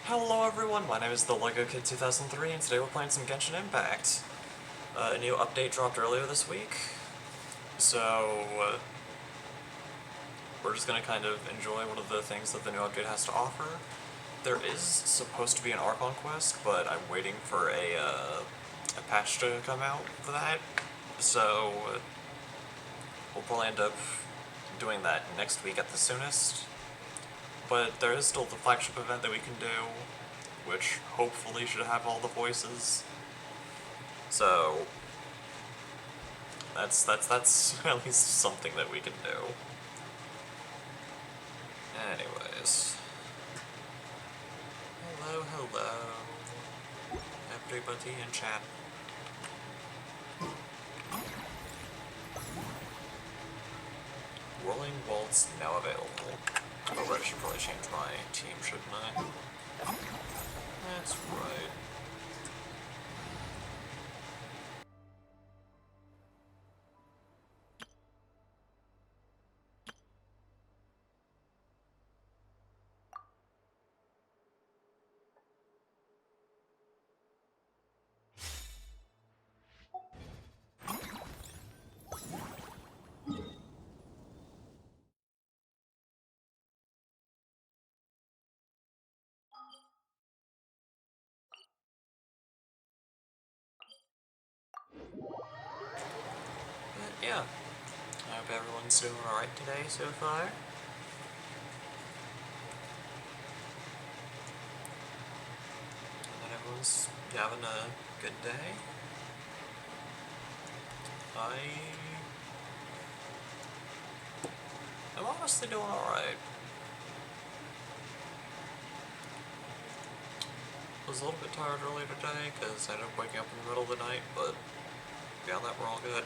Hello everyone, my name is the Lego Kid 2003 and today we're playing some Genshin Impact. A new update dropped earlier this week, so we're just gonna kind of enjoy one of the things that the new update has to offer. There is supposed to be an Archon quest, but I'm waiting for a patch to come out for that, so we'll probably end up doing that next week at the soonest. But there is still the flagship event that we can do, which hopefully should have all the voices. So that's at least something that we can do. Anyways. Hello. Everybody in chat. Rolling Waltz now available. Oh, I should probably change my team, shouldn't I? That's right. But yeah, I hope everyone's doing alright today so far. And everyone's having a good day. I'm honestly doing alright. I was a little bit tired earlier today because I ended up waking up in the middle of the night, but beyond that, we're all good.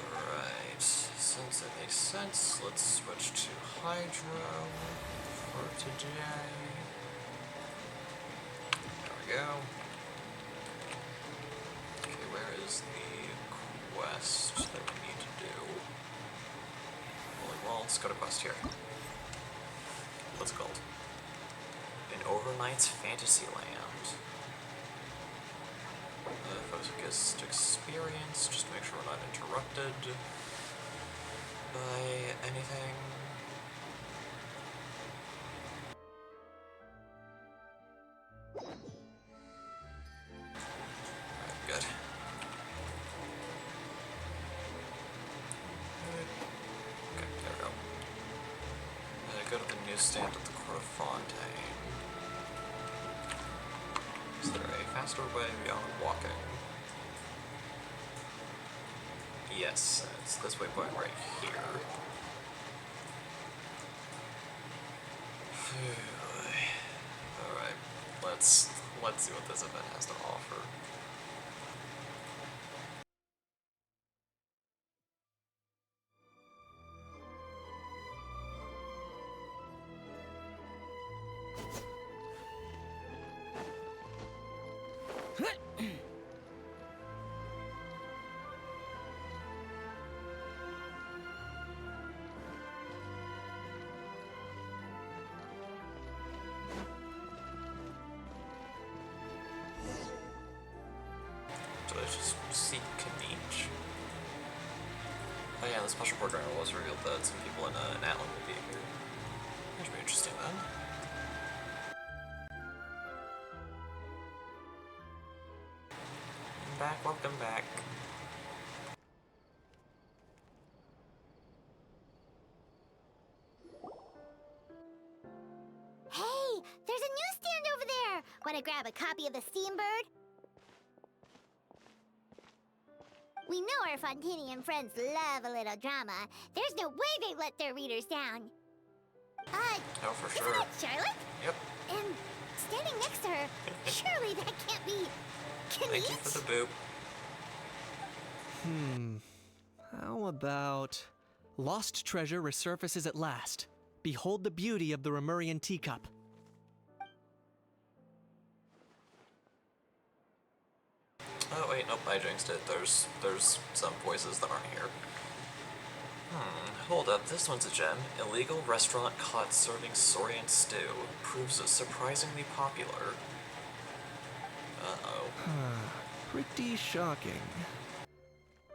Alright, since it makes sense, let's switch to Hydro for today. There we go. Okay, where is the quest that we need to do? Well, let's go to quest here. What's it called? An Overnight's Fantasyland. Focused experience, just to make sure we're not interrupted by anything. Alright, good. Okay, there we go. Go to the newsstand at the court of Fontaine. Is there a faster way beyond walking? Yes, it's this waypoint right here. Alright, let's see what this event has to offer. Did I just see Kanich? Oh yeah, the special program was revealed that some people in Atlan will be here. That should be interesting then. Welcome back. Hey, there's a newsstand over there! Wanna grab a copy of the Steambird? We know our Fontainian friends love a little drama. There's no way they let their readers down. Oh, for Isn't sure. that Charlotte? Yep. And standing next to her, surely that can't be... Thank you for the boop. How about... Lost treasure resurfaces at last. Behold the beauty of the Remurian teacup. Oh wait, nope, I jinxed it. There's some voices that aren't here. Hold up, this one's a gem. Illegal restaurant caught serving Saurian stew. Proves surprisingly popular. Uh-oh. Pretty shocking.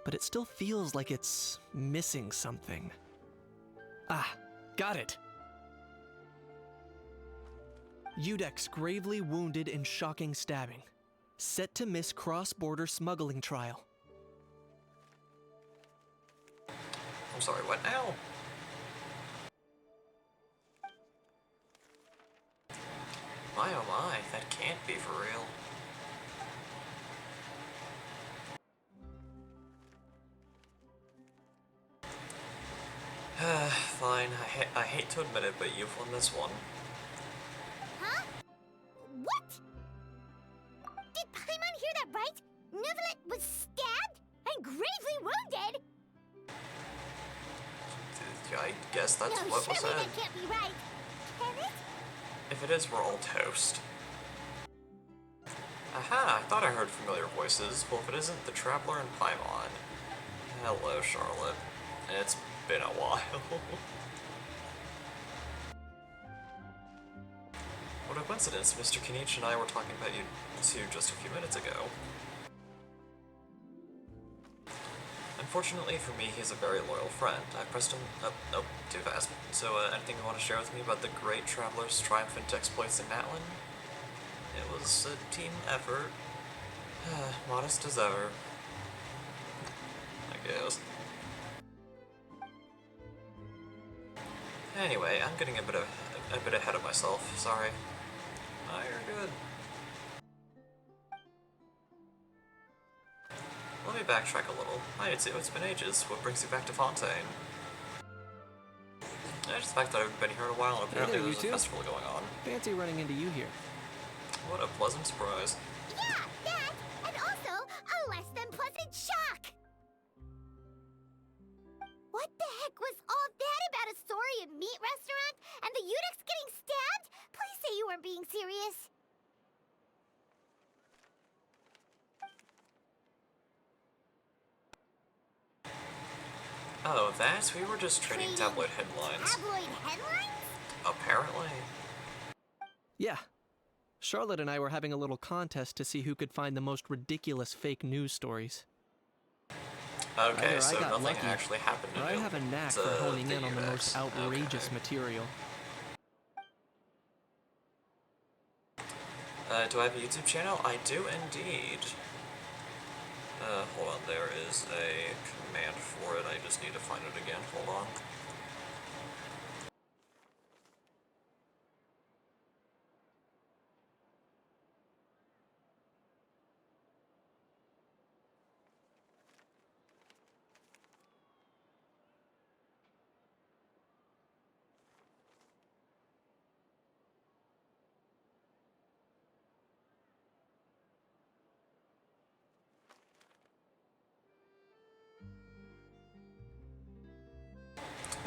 But it still feels like it's missing something. Ah, got it! Udex gravely wounded in shocking stabbing. Set to miss cross-border smuggling trial. I'm sorry, what now? My oh my, that can't be for real. Fine, I hate to admit it, but you've won this one. Huh? What? Did Paimon hear that right? Neuvillette was stabbed and gravely wounded? I guess that's No, what was surely said. that can't be right. Can it? If it is, we're all toast. Aha, I thought I heard familiar voices. Well, if it isn't the Traveler and Paimon. Hello, Charlotte. It's been a while. What a coincidence, Mr. Kinich and I were talking about you two just a few minutes ago. Unfortunately for me, he's a very loyal friend. I pressed him nope, too fast. So, anything you want to share with me about the great Traveler's triumphant exploits in Natlin? It was a team effort. Modest as ever. I guess. Anyway, I'm getting a bit ahead of myself. Sorry. Oh, you're good. Let me backtrack a little. Hi, it's been ages. What brings you back to Fontaine? Just the fact that I've been here in a while and apparently there, you there's a two. festival going on. Fancy running into you here. What a pleasant surprise. Yeah, that, and also a less than pleasant shock. What the heck was all that about a Saurian meat restaurant and the Udex getting stabbed? Please say you weren't being serious. Oh, that? We were just trading tabloid headlines. Tabloid headlines? Apparently. Yeah. Charlotte and I were having a little contest to see who could find the most ridiculous fake news stories. Okay, Either I so got nothing lucky, actually happened to I have a knack for honing in on the most outrageous material. Do I have a YouTube channel? I do indeed. Hold on, there is a command for it. I just need to find it again. Hold on.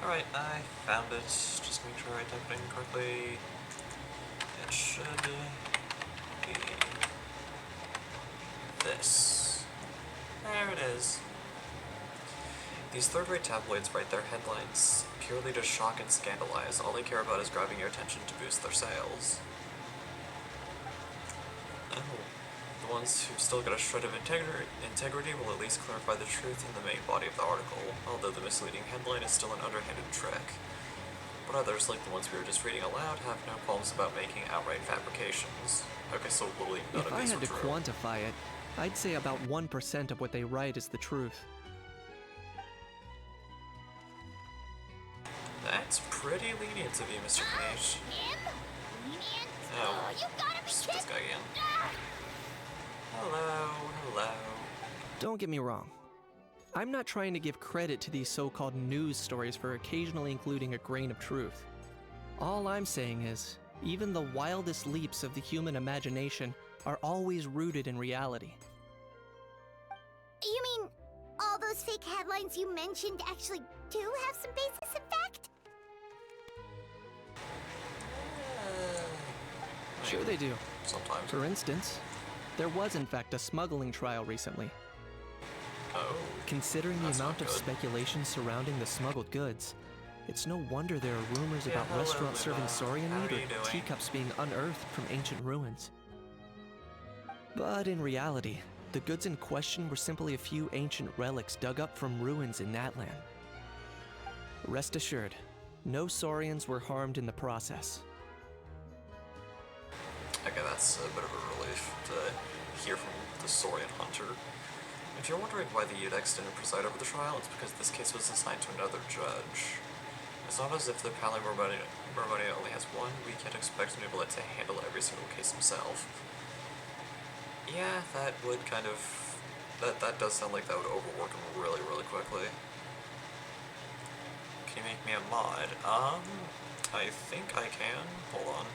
Alright, I found it. Just make sure I type it in correctly. It should be this. There it is. These third-rate tabloids write their headlines purely to shock and scandalize. All they care about is grabbing your attention to boost their sales. Oh. The ones who've still got a shred of integrity will at least clarify the truth in the main body of the article, although the misleading headline is still an underhanded trick. But others, like the ones we were just reading aloud, have no qualms about making outright fabrications. Okay, so literally none If of I these had were to true. quantify it, I'd say about 1% of what they write is the truth. That's pretty lenient of you, Mr. Kinich. Him? Lenient? Oh, You gotta be this kidding! guy again. Ah! Hello, hello. Don't get me wrong. I'm not trying to give credit to these so-called news stories for occasionally including a grain of truth. All I'm saying is, even the wildest leaps of the human imagination are always rooted in reality. You mean all those fake headlines you mentioned actually do have some basis in fact? Sure they do. Sometimes. For instance, there was in fact a smuggling trial recently. Oh. Considering the That's amount not of good. speculation surrounding the smuggled goods, it's no wonder there are rumors Yeah, about hello, restaurants serving Luna. saurian How meat are or you doing? teacups being unearthed from ancient ruins. But in reality, the goods in question were simply a few ancient relics dug up from ruins in Natlan. Rest assured, no saurians were harmed in the process. Okay, that's a bit of a relief to hear from the Saurian hunter. If you're wondering why the Eudex didn't preside over the trial, it's because this case was assigned to another judge. It's not as if the Pali Mermania only has one. We can't expect Niblet to handle every single case himself. Yeah, that would kind of... That does sound like that would overwork him really, really quickly. Can you make me a mod? I think I can. Hold on.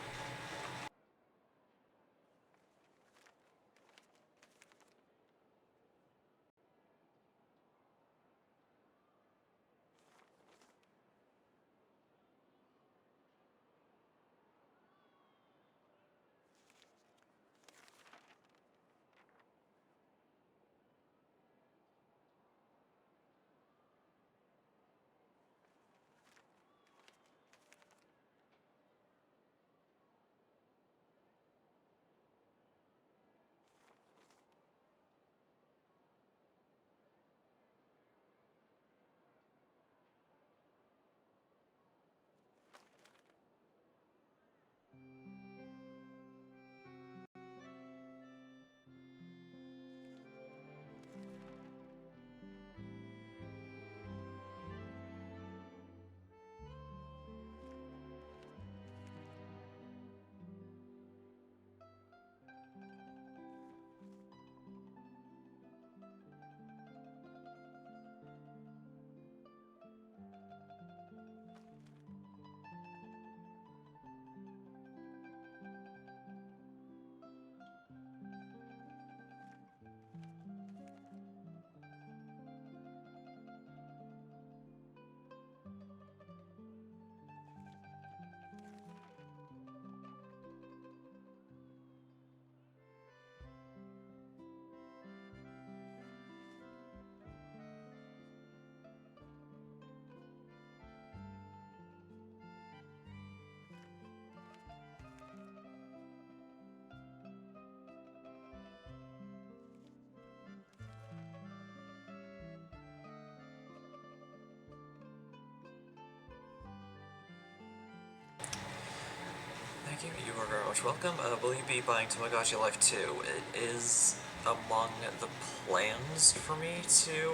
Thank you, you are very much welcome. Will you be buying Tamagotchi Life 2? It is among the plans for me to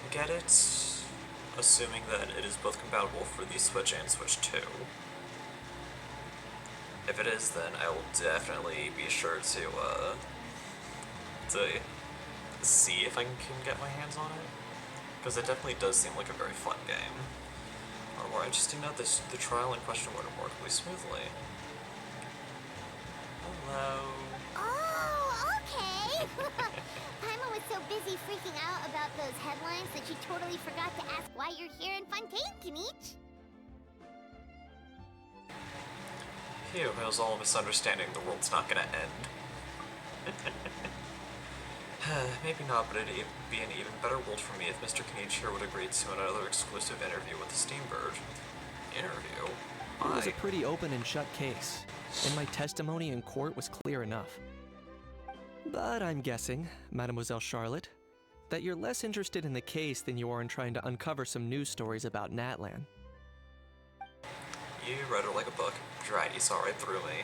get it, assuming that it is both compatible for the Switch and Switch 2. If it is, then I will definitely be sure to see if I can get my hands on it, because it definitely does seem like a very fun game. Or more interesting note, the trial in question went remarkably smoothly. Hello. Oh, okay. Paimon was so busy freaking out about those headlines that she totally forgot to ask why you're here in Fontaine, Kinich. Phew, it was all a misunderstanding. The world's not gonna end. Maybe not, but it'd be an even better world for me if Mr. Kinich here would agree to another exclusive interview with the Steambird. Interview? It was a pretty open and shut case, and my testimony in court was clear enough. But I'm guessing, Mademoiselle Charlotte, that you're less interested in the case than you are in trying to uncover some news stories about Natlan. You read it like a book. Right, you saw right through me.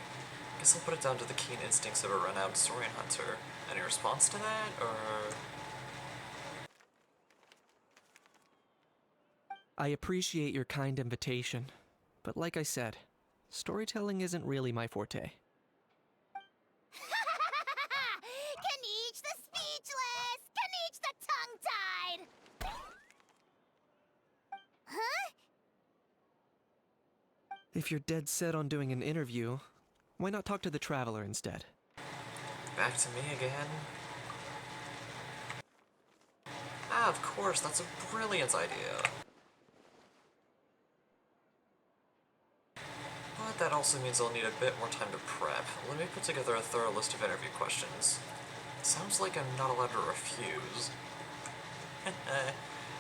Guess I'll put it down to the keen instincts of a renowned saurian hunter. Any response to that, or...? I appreciate your kind invitation, but like I said, storytelling isn't really my forte. Kinich the speechless! Kinich the tongue-tied! If you're dead set on doing an interview, why not talk to the Traveler instead? Back to me again? Ah, of course, that's a brilliant idea. But that also means I'll need a bit more time to prep. Let me put together a thorough list of interview questions. Sounds like I'm not allowed to refuse.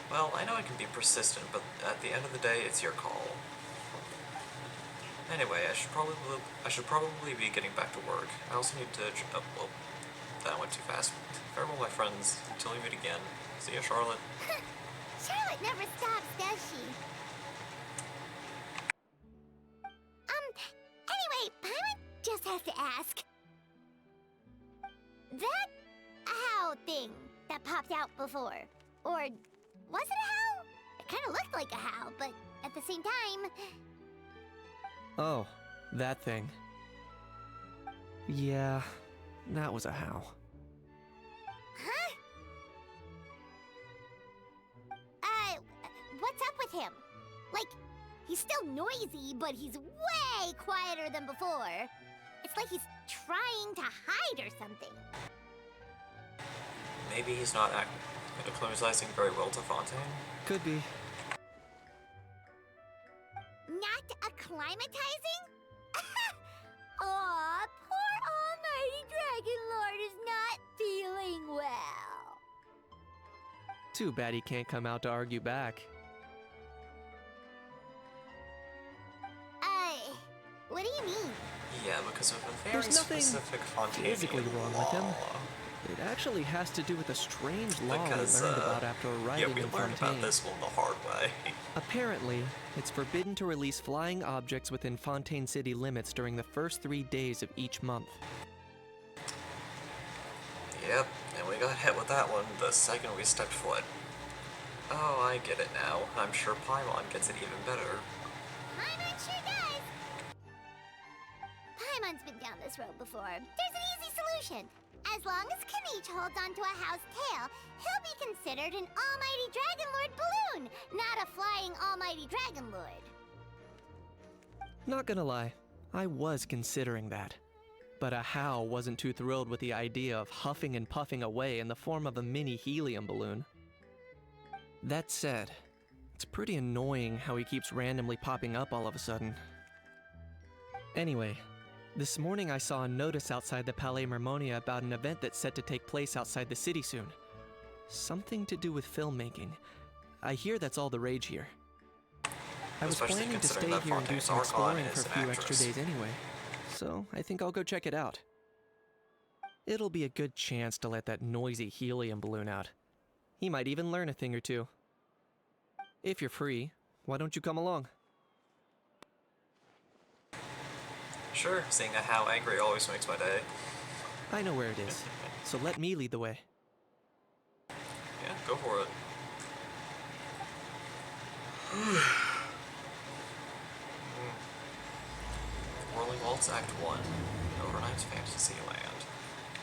Well, I know I can be persistent, but at the end of the day, it's your call. Anyway, I should probably be getting back to work. I also need to. Oh, well, that went too fast. Farewell, my friends. Until we meet again. See ya, Charlotte. Charlotte never stops, does she? Anyway, Paimon just has to ask. That how thing that popped out before, or was it a how? It kind of looked like a how, but at the same time... Oh, that thing. Yeah, that was a how. Huh? What's up with him? Like, he's still noisy, but he's way quieter than before. It's like he's trying to hide or something. Maybe he's not acclimatizing very well to Fontaine? Could be. Not acclimatizing? Aw, poor Almighty Dragon Lord is not feeling well. Too bad he can't come out to argue back. What do you mean? Yeah, because of a very There's nothing specific Fontaine physically wrong with him. It actually has to do with a strange law Because, we learned about after arriving yeah, we in learned Fontaine. about this one the hard way. Apparently, it's forbidden to release flying objects within Fontaine city limits during the first 3 days of each month. Yep, and we got hit with that one the second we stepped foot. Oh, I get it now. I'm sure Paimon gets it even better. Paimon sure does. Paimon's been down this road before. There's an easy solution. As long as Kanich holds onto a house tail, he'll be considered an Almighty Dragon Lord balloon, not a flying Almighty Dragon Lord. Not gonna lie, I was considering that. But a How wasn't too thrilled with the idea of huffing and puffing away in the form of a mini helium balloon. That said, it's pretty annoying how he keeps randomly popping up all of a sudden. Anyway, this morning I saw a notice outside the Palais Mermonia about an event that's set to take place outside the city soon. Something to do with filmmaking. I hear that's all the rage here. I was Especially planning to stay considering that here and do Fontaine's some Archon exploring for is a an few extra actress. days anyway, so I think I'll go check it out. It'll be a good chance to let that noisy helium balloon out. He might even learn a thing or two. If you're free, why don't you come along? Sure, seeing how angry always makes my day. I know where it is, so let me lead the way. Yeah, go for it. Whirling Waltz Act 1, Overnight Fantasyland.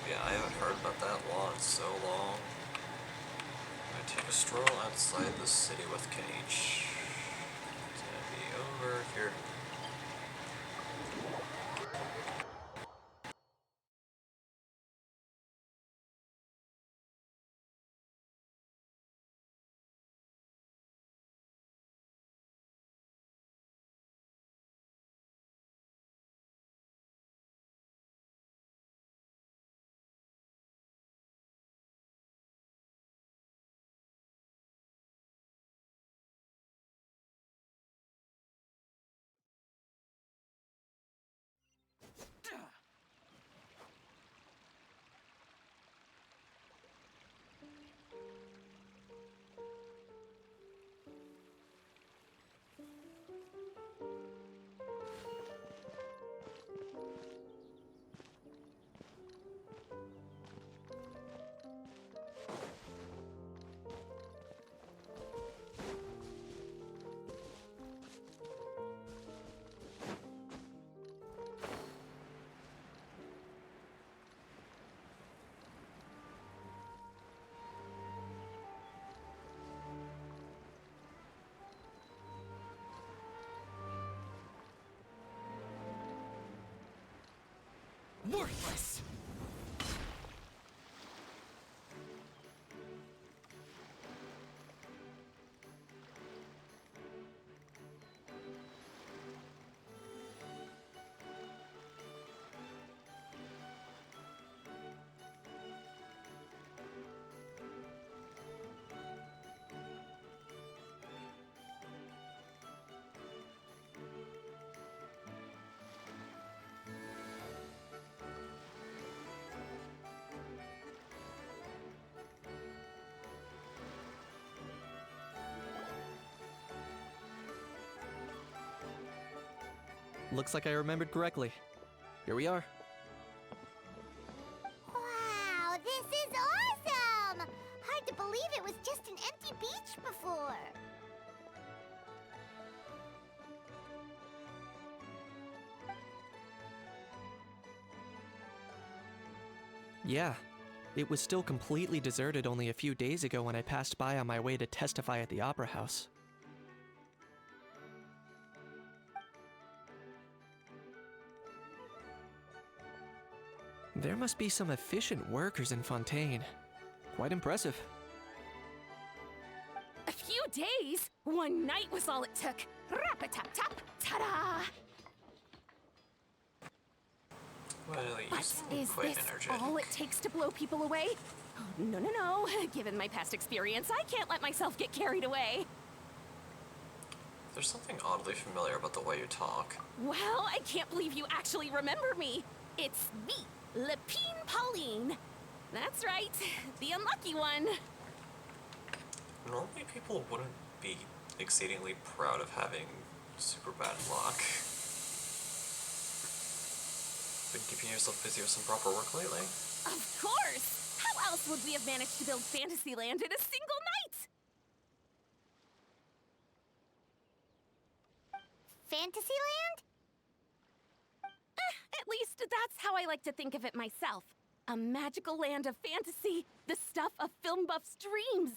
Yeah, I haven't heard about that law in so long. I take a stroll outside the city with Cage. It's gonna be over here. Worthless! Looks like I remembered correctly. Here we are. Wow, this is awesome! Hard to believe it was just an empty beach before. Yeah, it was still completely deserted only a few days ago when I passed by on my way to testify at the Opera House. There must be some efficient workers in Fontaine. Quite impressive. A few days? One night was all it took. Rap-a-tap-tap, ta-da! Well, you But seem is quite this energetic. all it takes to blow people away? Oh, no, no, no. Given my past experience, I can't let myself get carried away. There's something oddly familiar about the way you talk. Well, I can't believe you actually remember me. It's me, Lepine Pauline. That's right, the unlucky one. Normally people wouldn't be exceedingly proud of having super bad luck. Been keeping yourself busy with some proper work lately? Of course! How else would we have managed to build Fantasyland in a single night? Fantasyland? At least that's how I like to think of it myself. A magical land of fantasy, the stuff of film buffs' dreams.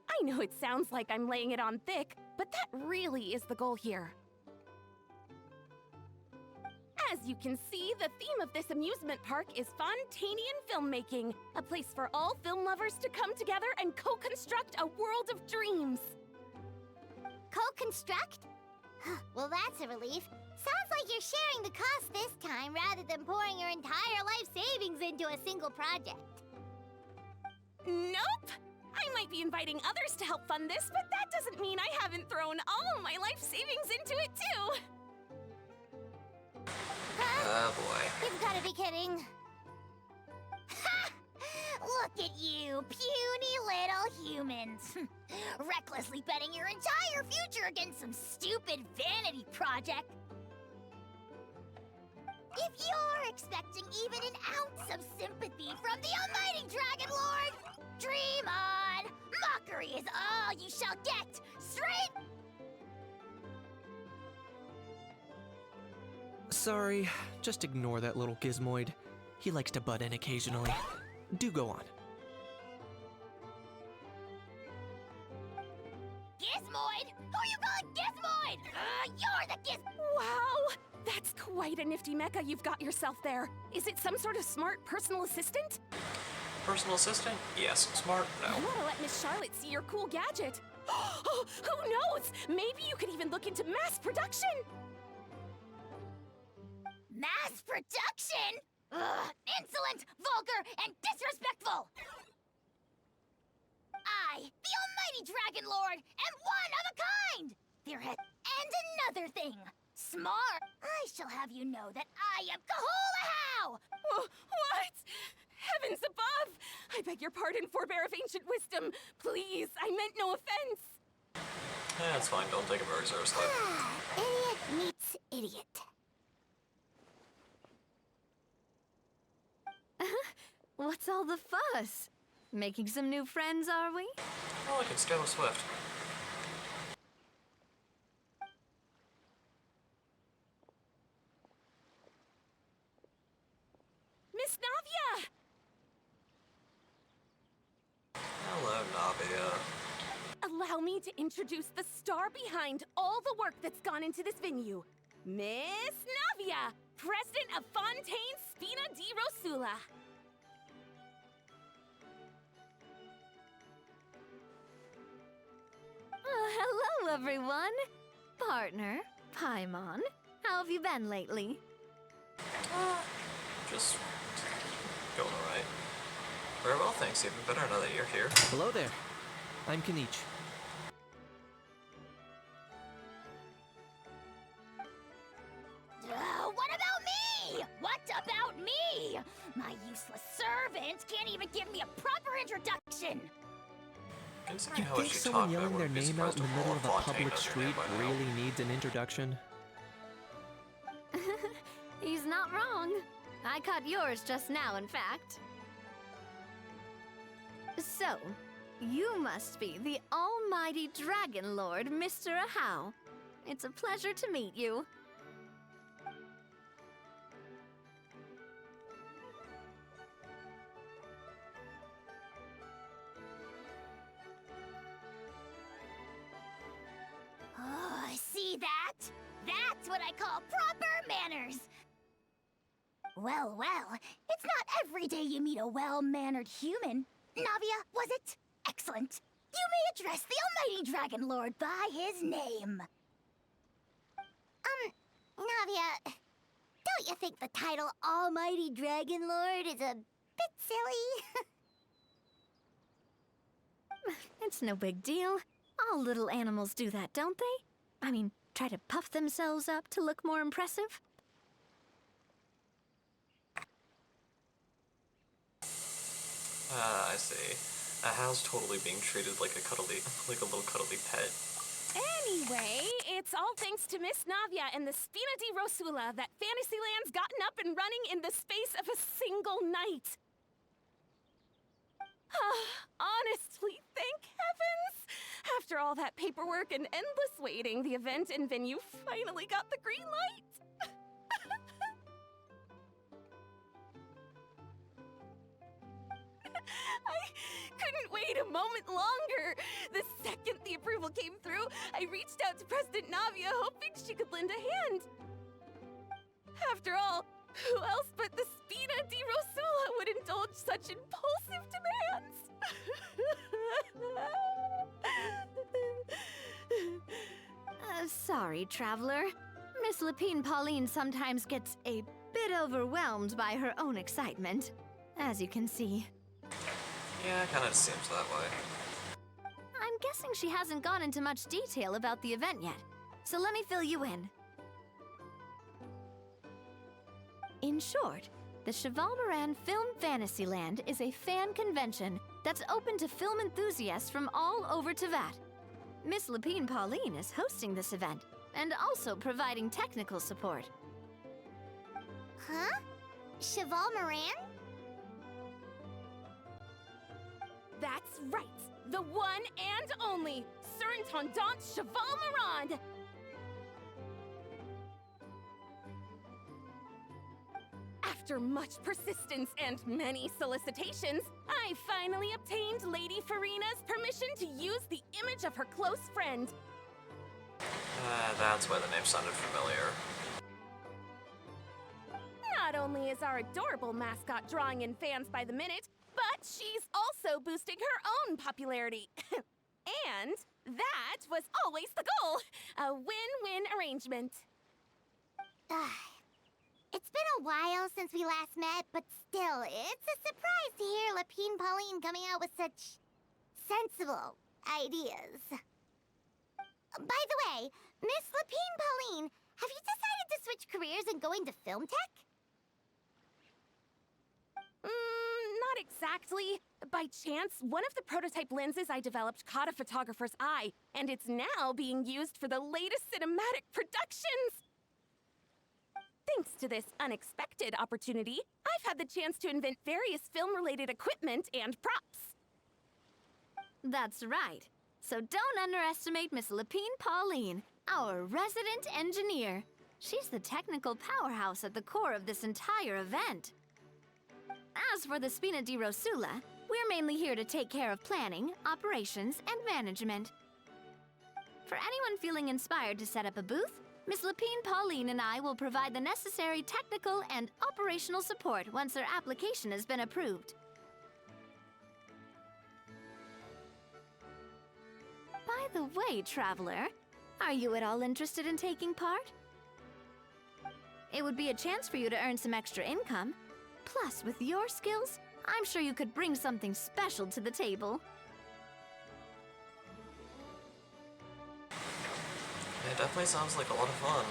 I know it sounds like I'm laying it on thick, but that really is the goal here. As you can see, the theme of this amusement park is Fontainian filmmaking, a place for all film lovers to come together and co-construct a world of dreams. Co-construct? Well, that's a relief. Sounds like you're sharing the cost this time rather than pouring your entire life savings into a single project. Nope! I might be inviting others to help fund this, but that doesn't mean I haven't thrown all my life savings into it too! Oh boy. You've gotta be kidding. Ha! Look at you, puny little humans. Recklessly betting your entire future against some stupid vanity project. If you're expecting even an ounce of sympathy from the almighty Dragon Lord, dream on! Mockery is all you shall get! Straight... Sorry, just ignore that little gizmoid. He likes to butt in occasionally. Do go on. Gizmoid? Who you calling Gizmoid? You're the Giz... Wow! That's quite a nifty mecha you've got yourself there. Is it some sort of smart personal assistant? Personal assistant? Yes. Smart? I No. want to let Miss Charlotte see your cool gadget. Oh, who knows? Maybe you could even look into mass production. Mass production? Ugh, insolent, vulgar, and disrespectful! I, the almighty Dragon Lord, am one of a kind! And another thing, smart. I shall have you know that I am Kahula-How! What? Heavens above! I beg your pardon, forebear of ancient wisdom. Please, I meant no offense. That's fine. Don't take it very seriously. Idiot meets idiot. What's all the fuss? Making some new friends, are we? Oh, look, it's Taylor Swift. Miss Navia! Hello, Navia. Allow me to introduce the star behind all the work that's gone into this venue. Miss Navia, President of Fontaine, Spina di Rosula. Hello, everyone. Partner, Paimon, how have you been lately? Just going alright. Very well, thanks. Even better now that you're here. Hello there. I'm Kenichi. What about me? What about me? My useless servant can't even give me a proper introduction. Considering You how much think you someone talk, I yelling their wouldn't be name out surprised in the if middle all of a Fontaine public knows your name street by now. really needs an introduction? He's not wrong. I caught yours just now, in fact. So, you must be the almighty Dragon Lord, Mr. Ahau. It's a pleasure to meet you. Oh, see that? That's what I call proper manners. Well, it's not every day you meet a well-mannered human. Navia, was it? Excellent. You may address the almighty Dragon Lord by his name. Navia, don't you think the title Almighty Dragon Lord is a bit silly? It's no big deal. All little animals do that, don't they? I mean, try to puff themselves up to look more impressive. I see. How's totally being treated like a little cuddly pet. Anyway, it's all thanks to Miss Navia and the Spina di Rosula that Fantasyland's gotten up and running in the space of a single night. Honestly, thank heavens! After all that paperwork and endless waiting, the event and venue finally got the green light. I couldn't wait a moment longer. The second the approval came through, I reached out to President Navia, hoping she could lend a hand. After all, who else but the Spina di Rosula would indulge such impulsive demands? Sorry, Traveler. Miss Lapine Pauline sometimes gets a bit overwhelmed by her own excitement, as you can see. Yeah, it kinda seems that way. I'm guessing she hasn't gone into much detail about the event yet, so let me fill you in. In short, the Cheval Moran Film Fantasyland is a fan convention that's open to film enthusiasts from all over Teyvat. Miss Lapine Pauline is hosting this event and also providing technical support. Huh? Cheval Moran? That's right! The one and only Surintendant Cheval Moran! After much persistence and many solicitations, I finally obtained Lady Farina's permission to use the image of her close friend. That's why the name sounded familiar. Not only is our adorable mascot drawing in fans by the minute, but she's also boosting her own popularity. And that was always the goal, a win-win arrangement. It's been a while since we last met, but still, it's a surprise to hear Lapine Pauline coming out with such sensible ideas. By the way, Miss Lapine Pauline, have you decided to switch careers and go into film tech? Not exactly. By chance, one of the prototype lenses I developed caught a photographer's eye, and it's now being used for the latest cinematic productions. Thanks to this unexpected opportunity, I've had the chance to invent various film-related equipment and props. That's right. So don't underestimate Miss Lapine Pauline, our resident engineer. She's the technical powerhouse at the core of this entire event. As for the Spina di Rosula, we're mainly here to take care of planning, operations, and management. For anyone feeling inspired to set up a booth, Miss Lapine, Pauline, and I will provide the necessary technical and operational support once their application has been approved. By the way, traveler, are you at all interested in taking part? It would be a chance for you to earn some extra income. Plus, with your skills, I'm sure you could bring something special to the table. It definitely sounds like a lot of fun.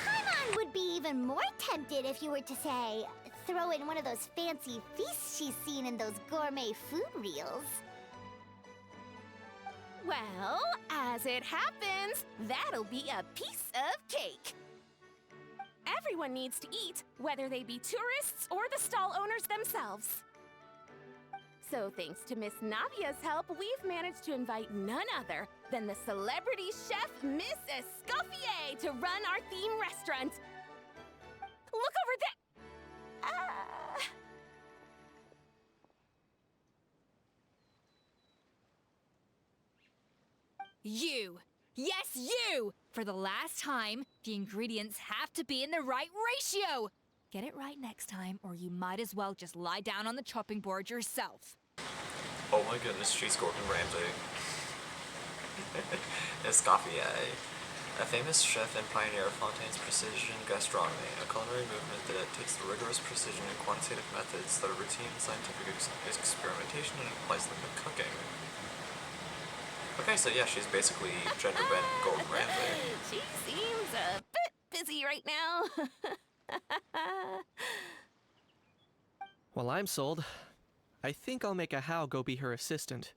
Paimon would be even more tempted if you were to say, throw in one of those fancy feasts she's seen in those gourmet food reels. Well, as it happens, that'll be a piece of cake. Everyone needs to eat, whether they be tourists or the stall owners themselves. So thanks to Miss Navia's help, we've managed to invite none other than the celebrity chef, Miss Escoffier, to run our theme restaurant. Look over there! You! Yes, you! For the last time, the ingredients have to be in the right ratio! Get it right next time, or you might as well just lie down on the chopping board yourself. Oh my goodness, she's Gordon Ramsay. Escoffier, a famous chef and pioneer of Fontaine's precision gastronomy, a culinary movement that takes the rigorous precision and quantitative methods that are routine in scientific experimentation and applies them to cooking. Okay, so yeah, she's basically gender-bent Gordon Ramsay. She seems a bit busy right now. Well, I'm sold. I think I'll make a How go be her assistant.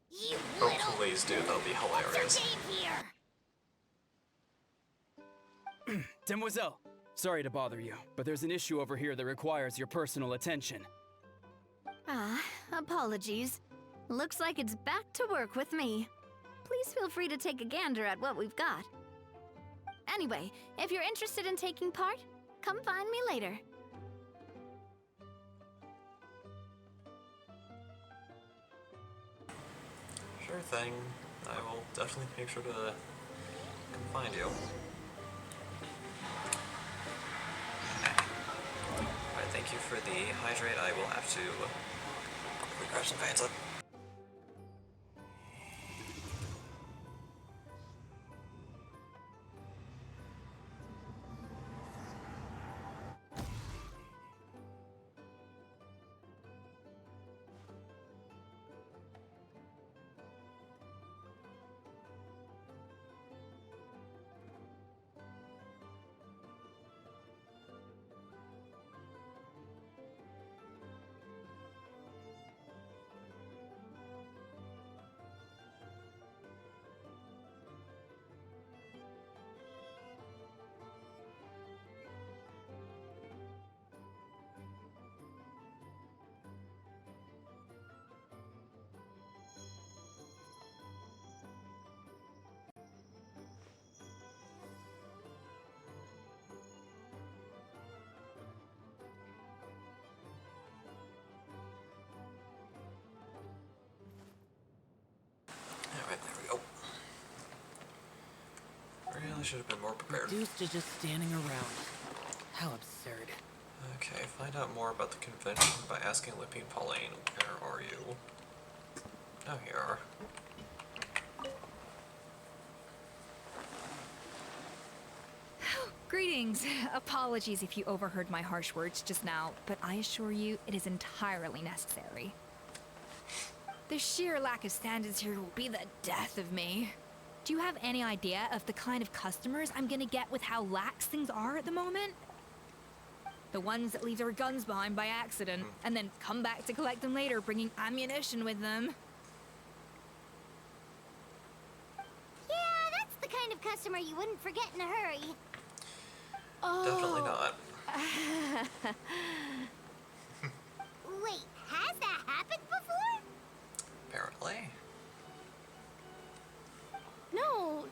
You Oh, little... please do, that'll be hilarious. What's her name here? Demoiselle, sorry to bother you, but there's an issue over here that requires your personal attention. Apologies. Looks like it's back to work with me. Please feel free to take a gander at what we've got. Anyway, if you're interested in taking part, come find me later. Sure thing. I will definitely make sure to come find you. Alright, thank you for the hydrate. I will have to quickly grab some pants up. Alright, there we go. Really should have been more prepared. Reduced to just standing around. How absurd. Okay, find out more about the convention by asking Lippy and Pauline. Where are you? Oh, here are. Greetings. Apologies if you overheard my harsh words just now, but I assure you it is entirely necessary. The sheer lack of standards here will be the death of me. Do you have any idea of the kind of customers I'm gonna get with how lax things are at the moment? The ones that leave their guns behind by accident, and then come back to collect them later, bringing ammunition with them. Yeah, that's the kind of customer you wouldn't forget in a hurry. Definitely not. Wait, has that happened before? Apparently.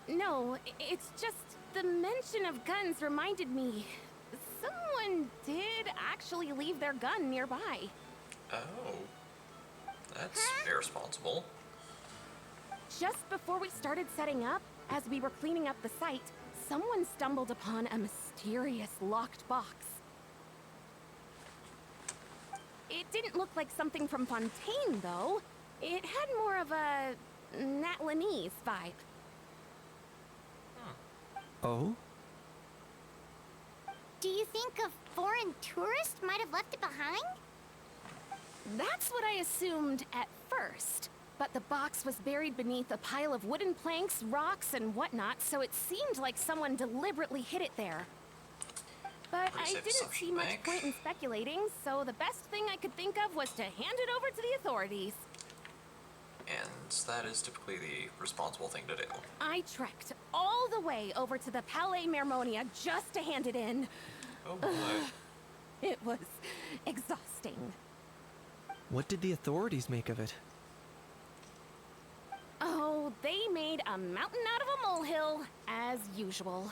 No, it's just the mention of guns reminded me. Someone did actually leave their gun nearby. Oh. That's irresponsible. Just before we started setting up, As we were cleaning up the site, someone stumbled upon a mysterious locked box. It didn't look like something from Fontaine, though. It had more of a Natlanese vibe. Oh? Do you think a foreign tourist might have left it behind? That's what I assumed at first. But the box was buried beneath a pile of wooden planks, rocks, and whatnot, so it seemed like someone deliberately hid it there. But Pretty I safe didn't assumption see to much make. point in speculating, so the best thing I could think of was to hand it over to the authorities. And that is typically the responsible thing to do. I trekked all the way over to the Palais Mermonia just to hand it in. Oh boy. It was exhausting. What did the authorities make of it? Oh, they made a mountain out of a molehill, as usual.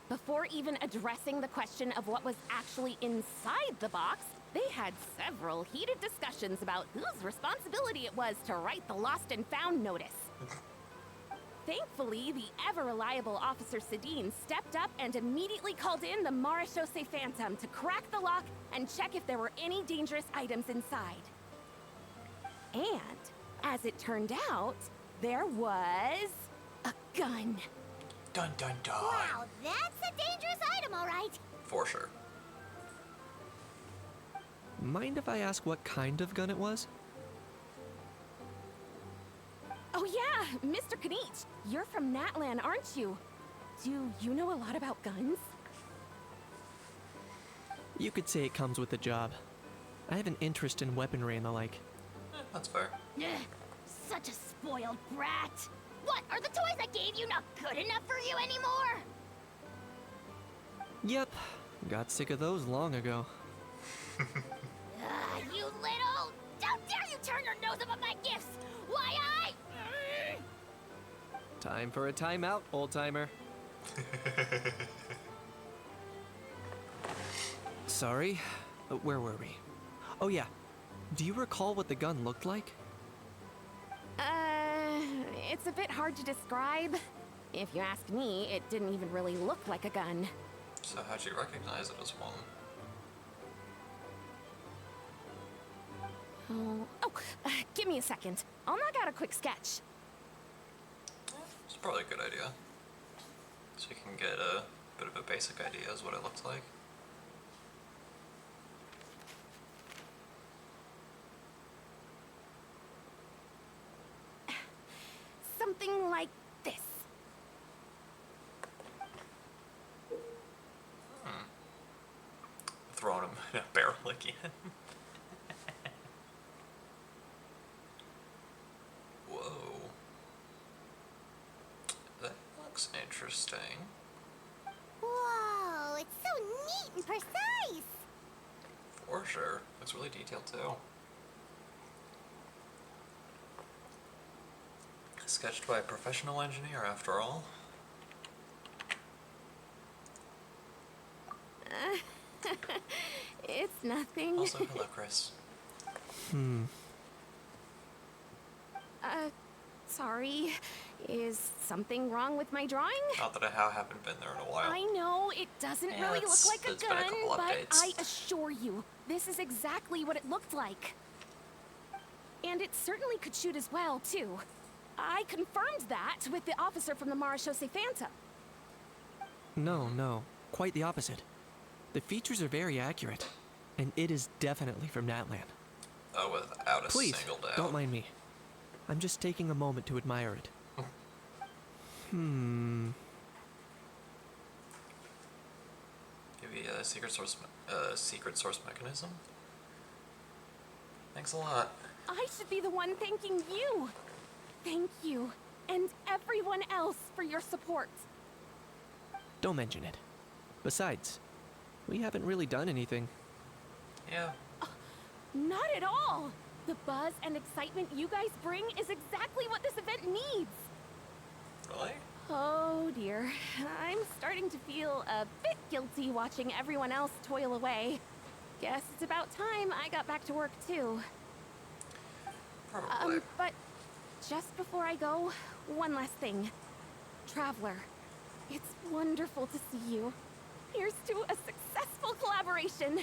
Before even addressing the question of what was actually inside the box, they had several heated discussions about whose responsibility it was to write the lost and found notice. Thankfully, the ever-reliable Officer Sedine stepped up and immediately called in the Marechaussee Phantom to crack the lock and check if there were any dangerous items inside. And, as it turned out, there was a gun. Dun dun dun. Wow, that's a dangerous item, all right. For sure. Mind if I ask what kind of gun it was? Oh yeah, Mr. Kanich, you're from Natlan, aren't you? Do you know a lot about guns? You could say it comes with the job. I have an interest in weaponry and the like. That's fair. Ugh, such a spoiled brat. What, are the toys I gave you not good enough for you anymore? Yep, got sick of those long ago. You little... How dare you turn your nose up at my gifts? Why, Time for a timeout, old-timer. Sorry, where were we? Oh yeah, do you recall what the gun looked like? It's a bit hard to describe. If you ask me, it didn't even really look like a gun. So how'd you recognize it as one? Give me a second. I'll knock out a quick sketch. It's probably a good idea. So you can get a bit of a basic idea as what it looks like. Something like this. Throwing him in a barrel again. Whoa. That looks interesting. Whoa, it's so neat and precise. For sure. Looks really detailed too. Sketched by a professional engineer, after all. It's nothing. Also, hello, Chris. Sorry. Is something wrong with my drawing? Not that I haven't been there in a while. I know it doesn't Yeah, really look like a it's been a gun, couple but updates. I assure you, this is exactly what it looked like. And it certainly could shoot as well, too. I confirmed that with the officer from the Marechaussee Phantom. No, quite the opposite. The features are very accurate, and it is definitely from Natlan. Oh, without a Please, single doubt. don't mind me. I'm just taking a moment to admire it. Give you a secret source mechanism? Thanks a lot. I should be the one thanking you. Thank you, and everyone else for your support. Don't mention it. Besides, we haven't really done anything. Yeah. Not at all. The buzz and excitement you guys bring is exactly what this event needs. Really? Oh dear, I'm starting to feel a bit guilty watching everyone else toil away. Guess it's about time I got back to work too. Probably. But just before I go, one last thing. Traveler. It's wonderful to see you. Here's to a successful collaboration.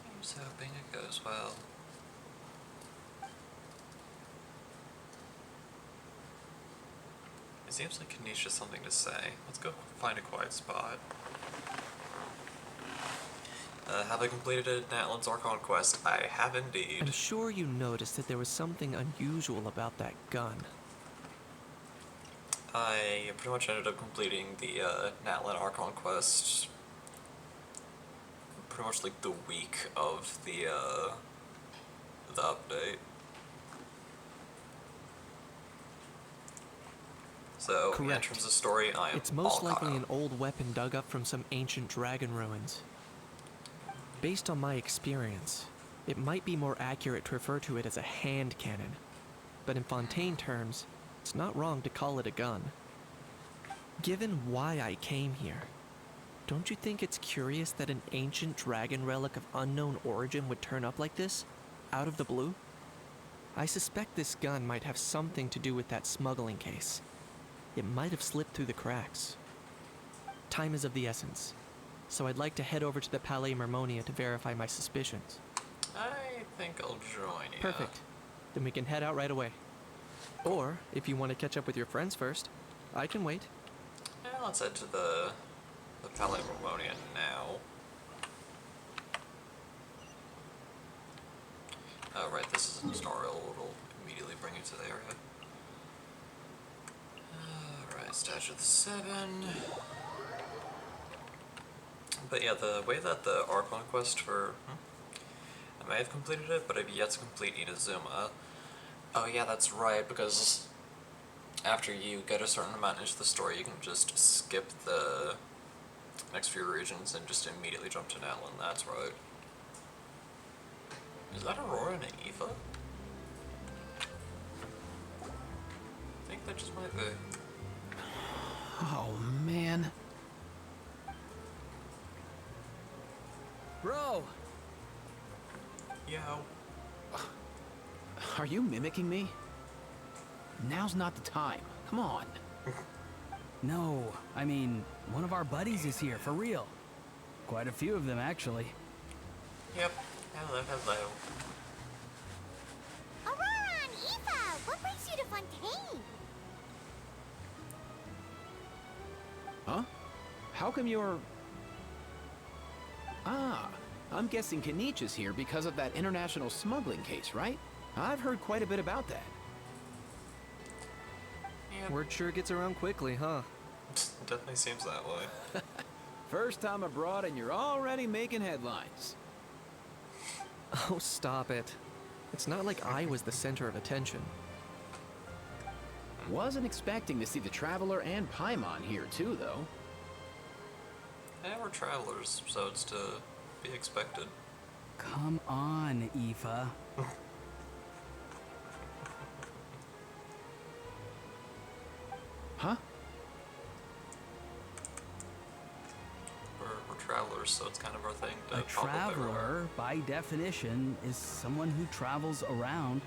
I'm just hoping it goes well. It seems like Kanish has something to say. Let's go find a quiet spot. Have I completed a Natlan's Archon quest? I have indeed. I'm sure you noticed that there was something unusual about that gun. I pretty much ended up completing the Natlan Archon quest pretty much like the week of the update. So, Correct. yeah, in terms of story, I am It's most all caught likely up. an old weapon dug up from some ancient dragon ruins. Based on my experience, it might be more accurate to refer to it as a hand cannon. But in Fontaine terms, it's not wrong to call it a gun. Given why I came here, don't you think it's curious that an ancient dragon relic of unknown origin would turn up like this, out of the blue? I suspect this gun might have something to do with that smuggling case. It might have slipped through the cracks. Time is of the essence, so I'd like to head over to the Palais Mermonia to verify my suspicions. I think I'll join you. Perfect. Then we can head out right away. Or, if you want to catch up with your friends first, I can wait. Yeah, let's head to the Palais Mermonia now. Oh, right, this is a tutorial. It'll immediately bring you to the area. Alright, Statue of the Seven. But yeah, the way that the Archon quest for... I may have completed it, but I've yet to complete Inazuma. Oh yeah, that's right, because after you get a certain amount into the story, you can just skip the next few regions and just immediately jump to Natlan. That's right. Is that Aurora and Aoife? I think that just might be. Oh, man. Bro! Yo. Are you mimicking me? Now's not the time. Come on. No, I mean, one of our buddies is here, for real. Quite a few of them, actually. Yep. Hello, hello. Aurora and Aoife, what brings you to Fontaine? Huh? How come you're... Ah, I'm guessing Kanish is here because of that international smuggling case, right? I've heard quite a bit about that. Yep. Word sure gets around quickly, huh? Definitely seems that way. First time abroad and you're already making headlines. Oh, stop it. It's not like I was the center of attention. Wasn't expecting to see the Traveler and Paimon here too, though. Yeah, we're travelers, so it's to be expected. Come on, Aoife. Huh? We're travelers, so it's kind of our thing to A pop up everywhere. traveler, by definition, is someone who travels around.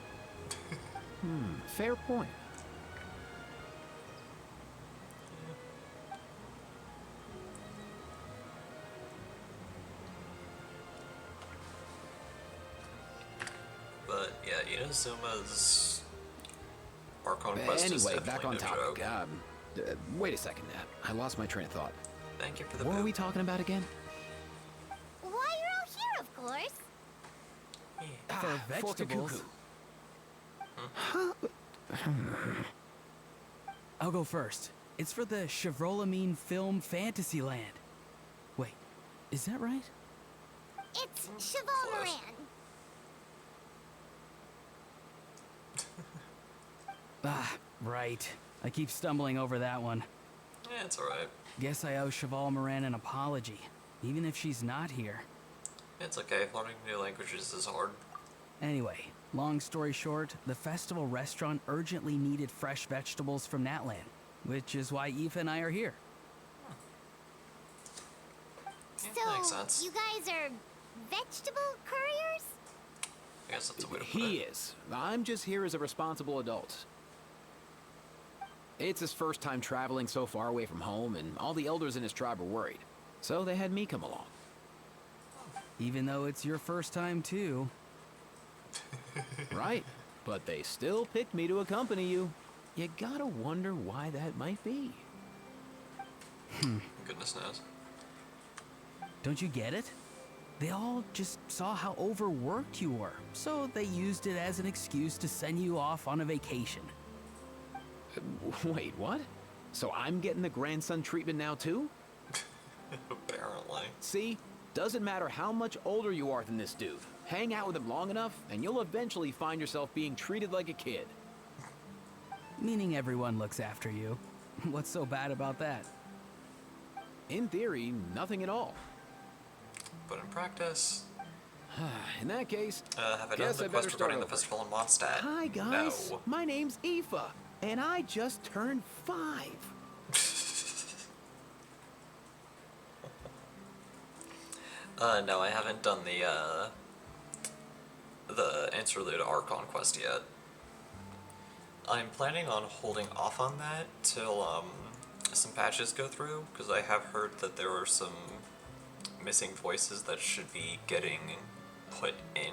Fair point. But yeah, Inazuma's Archon quest is Anyway, definitely back on no topic. joke. Wait a second, I lost my train of thought. Thank you for the What were boop. we talking about again? Why you're all here, of course. For vegetables. I'll go first. It's for the Chevrolamine Film Fantasyland. Wait, is that right? It's Cheval Close. Moran. Ah, right. I keep stumbling over that one. Yeah, it's alright. Guess I owe Cheval Moran an apology, even if she's not here. It's okay, learning new languages is hard. Anyway, long story short, the festival restaurant urgently needed fresh vegetables from Natlan, which is why Aoife and I are here. Yeah, that makes So, sense. you guys are vegetable couriers? I guess that's a way to put He it. is. I'm just here as a responsible adult. It's his first time traveling so far away from home, and all the elders in his tribe were worried. So they had me come along. Even though it's your first time, too. Right. But they still picked me to accompany you. You gotta wonder why that might be. Goodness knows. Don't you get it? They all just saw how overworked you were, so they used it as an excuse to send you off on a vacation. Wait, what? So I'm getting the grandson treatment now, too? Apparently. See? Doesn't matter how much older you are than this dude. Hang out with him long enough, and you'll eventually find yourself being treated like a kid. Meaning everyone looks after you. What's so bad about that? In theory, nothing at all. But in practice, In that case, have I done guess the I quest better start regarding the over. festival in Mondstadt? Hi, guys. No. My name's Aoife, and I just turned 5. No, I haven't done the Interlude Archon quest yet. I'm planning on holding off on that till, some patches go through, because I have heard that there are some missing voices that should be getting put in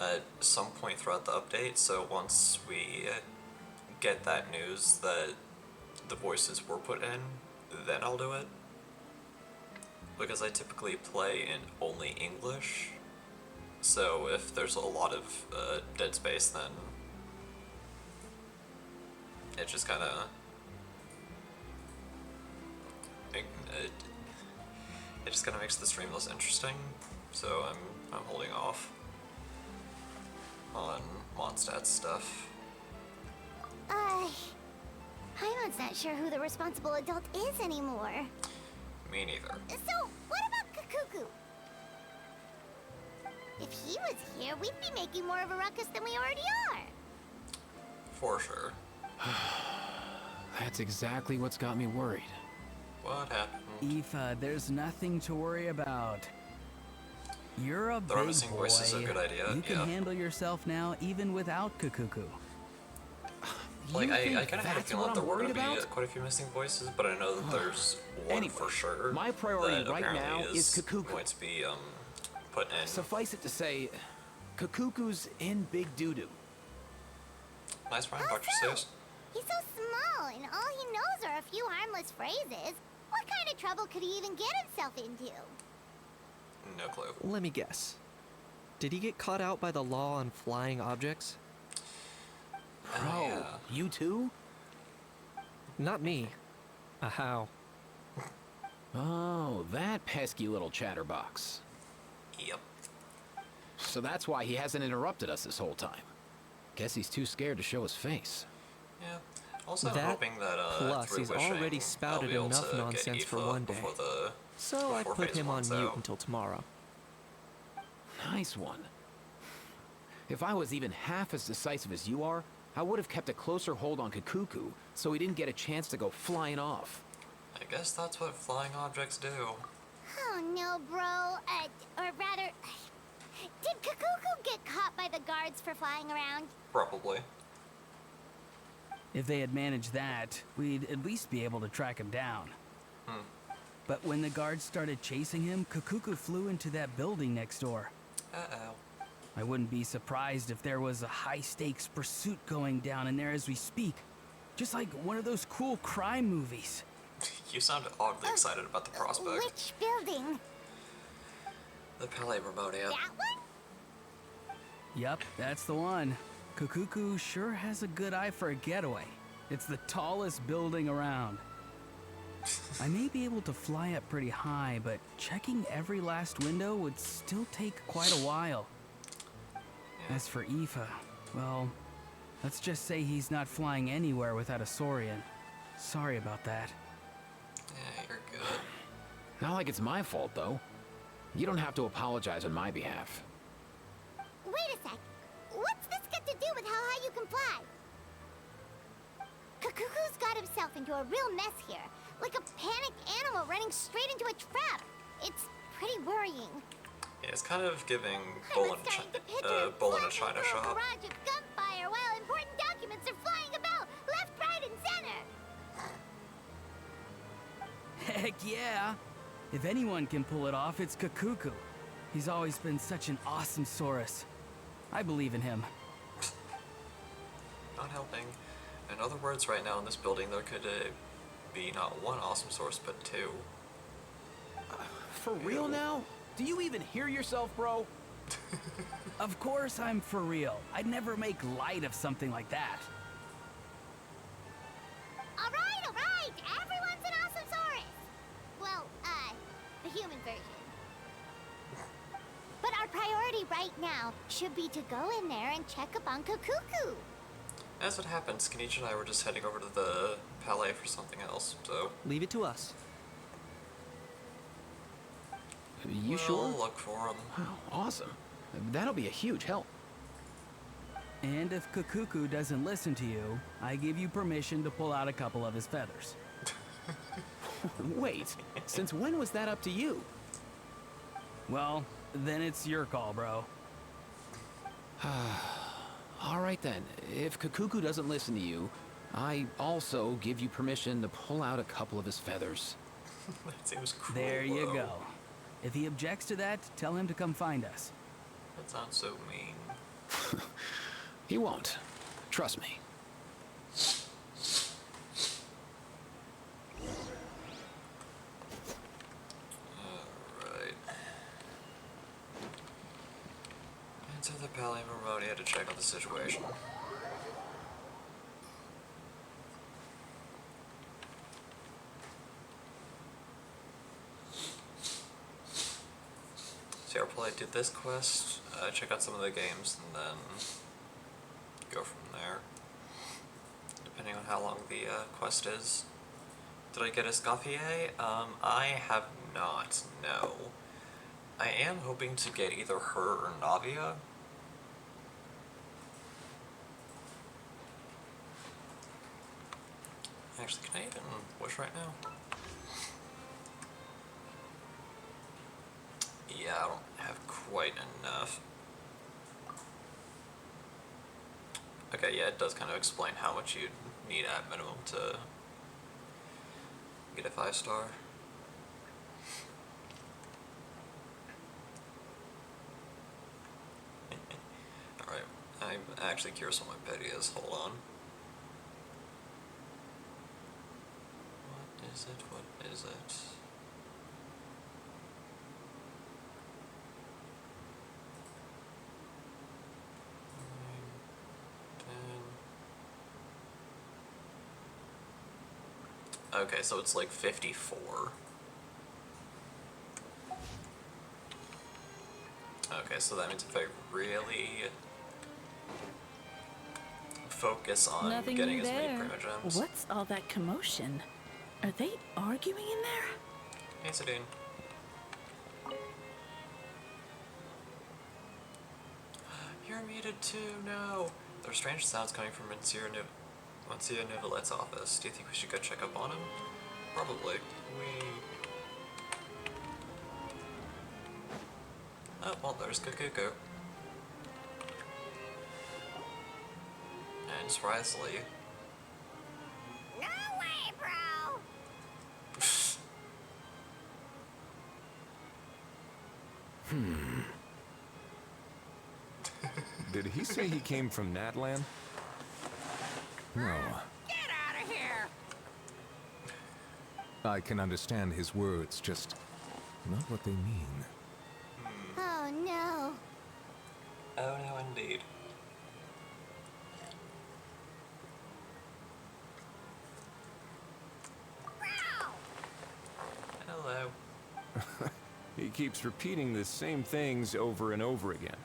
at some point throughout the update, so once we get that news that the voices were put in, then I'll do it. Because I typically play in only English, so if there's a lot of dead space, then it just kind of it just kind of makes the stream less interesting. So I'm holding off on Mondstadt stuff. Paimon's not sure who the responsible adult is anymore. Me neither. So, what about Kakuku? If he was here, we'd be making more of a ruckus than we already are. For sure. That's exactly what's got me worried. What happened? Aoife, there's nothing to worry about. You're a The big missing boy. voice is a good idea, You can yeah. handle yourself now, even without Kakuku. Like, You I think kind of had a that's feeling what that I'm there were going worried to be about? quite a few missing voices, but I know that there's one Anyway, for sure. my priority that right apparently now is Kakuku. going to be put in. Suffice it to say, Kakuku's in big doo-doo. Nice rhyme, How Dr. so? Seuss. He's so small, and all he knows are a few harmless phrases. What kind of trouble could he even get himself into? No clue. Let me guess. Did he get caught out by the law on flying objects? Bro, yeah. you too? Not me. How? Oh, that pesky little chatterbox. Yep. So that's why he hasn't interrupted us this whole time. Guess he's too scared to show his face. Yeah. Also, I'm That, hoping that plus through he's wishing, already I'll spouted be able enough to get nonsense for Aoife one day. before the So I before put phase him on one's mute out. until tomorrow. Nice one. If I was even half as decisive as you are, I would have kept a closer hold on Kakuku so he didn't get a chance to go flying off. I guess that's what flying objects do. Oh no, bro. Or rather, did Kakuku get caught by the guards for flying around? Probably. If they had managed that, we'd at least be able to track him down. But when the guards started chasing him, Kakuku flew into that building next door. Uh-oh. I wouldn't be surprised if there was a high-stakes pursuit going down in there as we speak. Just like one of those cool crime movies. You sound oddly excited about the prospect. Which building? The Palais Remotia. That one? Yup, that's the one. Kakuku sure has a good eye for a getaway. It's the tallest building around. I may be able to fly up pretty high, but checking every last window would still take quite a while. As for Aoife, well, let's just say he's not flying anywhere without a Saurian. Sorry about that. Yeah, you're good. Not like it's my fault, though. You don't have to apologize on my behalf. Wait a sec. What's this got to do with how high you can fly? Kakuku's got himself into a real mess here. Like a panicked animal running straight into a trap. It's pretty worrying. Yeah, it's kind of giving I Bull was in, trying to picture it Bull in a flying China through a shop. barrage of gunfire while important documents are flying about left, right, and center. Heck yeah! If anyone can pull it off, it's Kakuku. He's always been such an awesome Saurus. I believe in him. Not helping. In other words, right now in this building, there could be not one awesome source, but two. For real now? Do you even hear yourself, bro? Of course I'm for real. I'd never make light of something like that. All right, everyone's an awesome Saurus. Well, the human version. But our priority right now should be to go in there and check up on Kakuku. As it happens, Kenichi and I were just heading over to the Palais for something else, so... Leave it to us. You we'll sure? look for them. Wow, awesome. That'll be a huge help. And if Kakuku doesn't listen to you, I give you permission to pull out a couple of his feathers. Wait, since when was that up to you? Well, then it's your call, bro. All right then, if Kakuku doesn't listen to you, I also give you permission to pull out a couple of his feathers. That seems cruel, There you though. go. If he objects to that, tell him to come find us. That sounds so mean. He won't. Trust me. Alright. Enter the Palais Marmonia to check on the situation. So I'll probably do this quest, check out some of the games, and then go from there. Depending on how long the quest is. Did I get Escoffier? I have not, no. I am hoping to get either her or Navia. Actually, can I even wish right now? Yeah, I don't have quite enough. Okay, yeah, it does kind of explain how much you'd need at minimum to get a 5-star. Alright, I'm actually curious what my pet is. Hold on. What is it? What is it? Okay, so it's like 54. Okay, so that means if I really focus on Nothing getting new as many there. primogems. What's all that commotion? Are they arguing in there? Hey, Sadine. You're muted too, no! There are strange sounds coming from Monsieur Nivelette's office. Do you think we should go check up on him? Probably. Oh, well, there's Kakuku. And Sprysley. No way, bro! Did he say he came from Natlan? No. Get out of here! I can understand his words, just not what they mean. Oh no. Oh no, indeed. Hello. He keeps repeating the same things over and over again.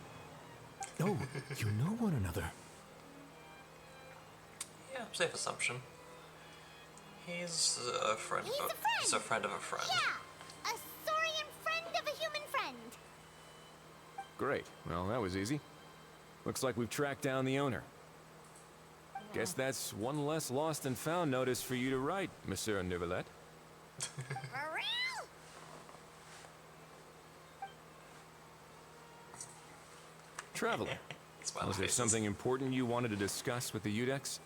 Oh, you know one another. Yeah, safe assumption. He's a friend. He's a friend. He's a friend of a friend. Yeah, a Saurian friend of a human friend. Great. Well, that was easy. Looks like we've tracked down the owner. Guess that's one less lost and found notice for you to write, Monsieur Nivelette. For real? Traveler, Smiley was there faces. something important you wanted to discuss with the Udex?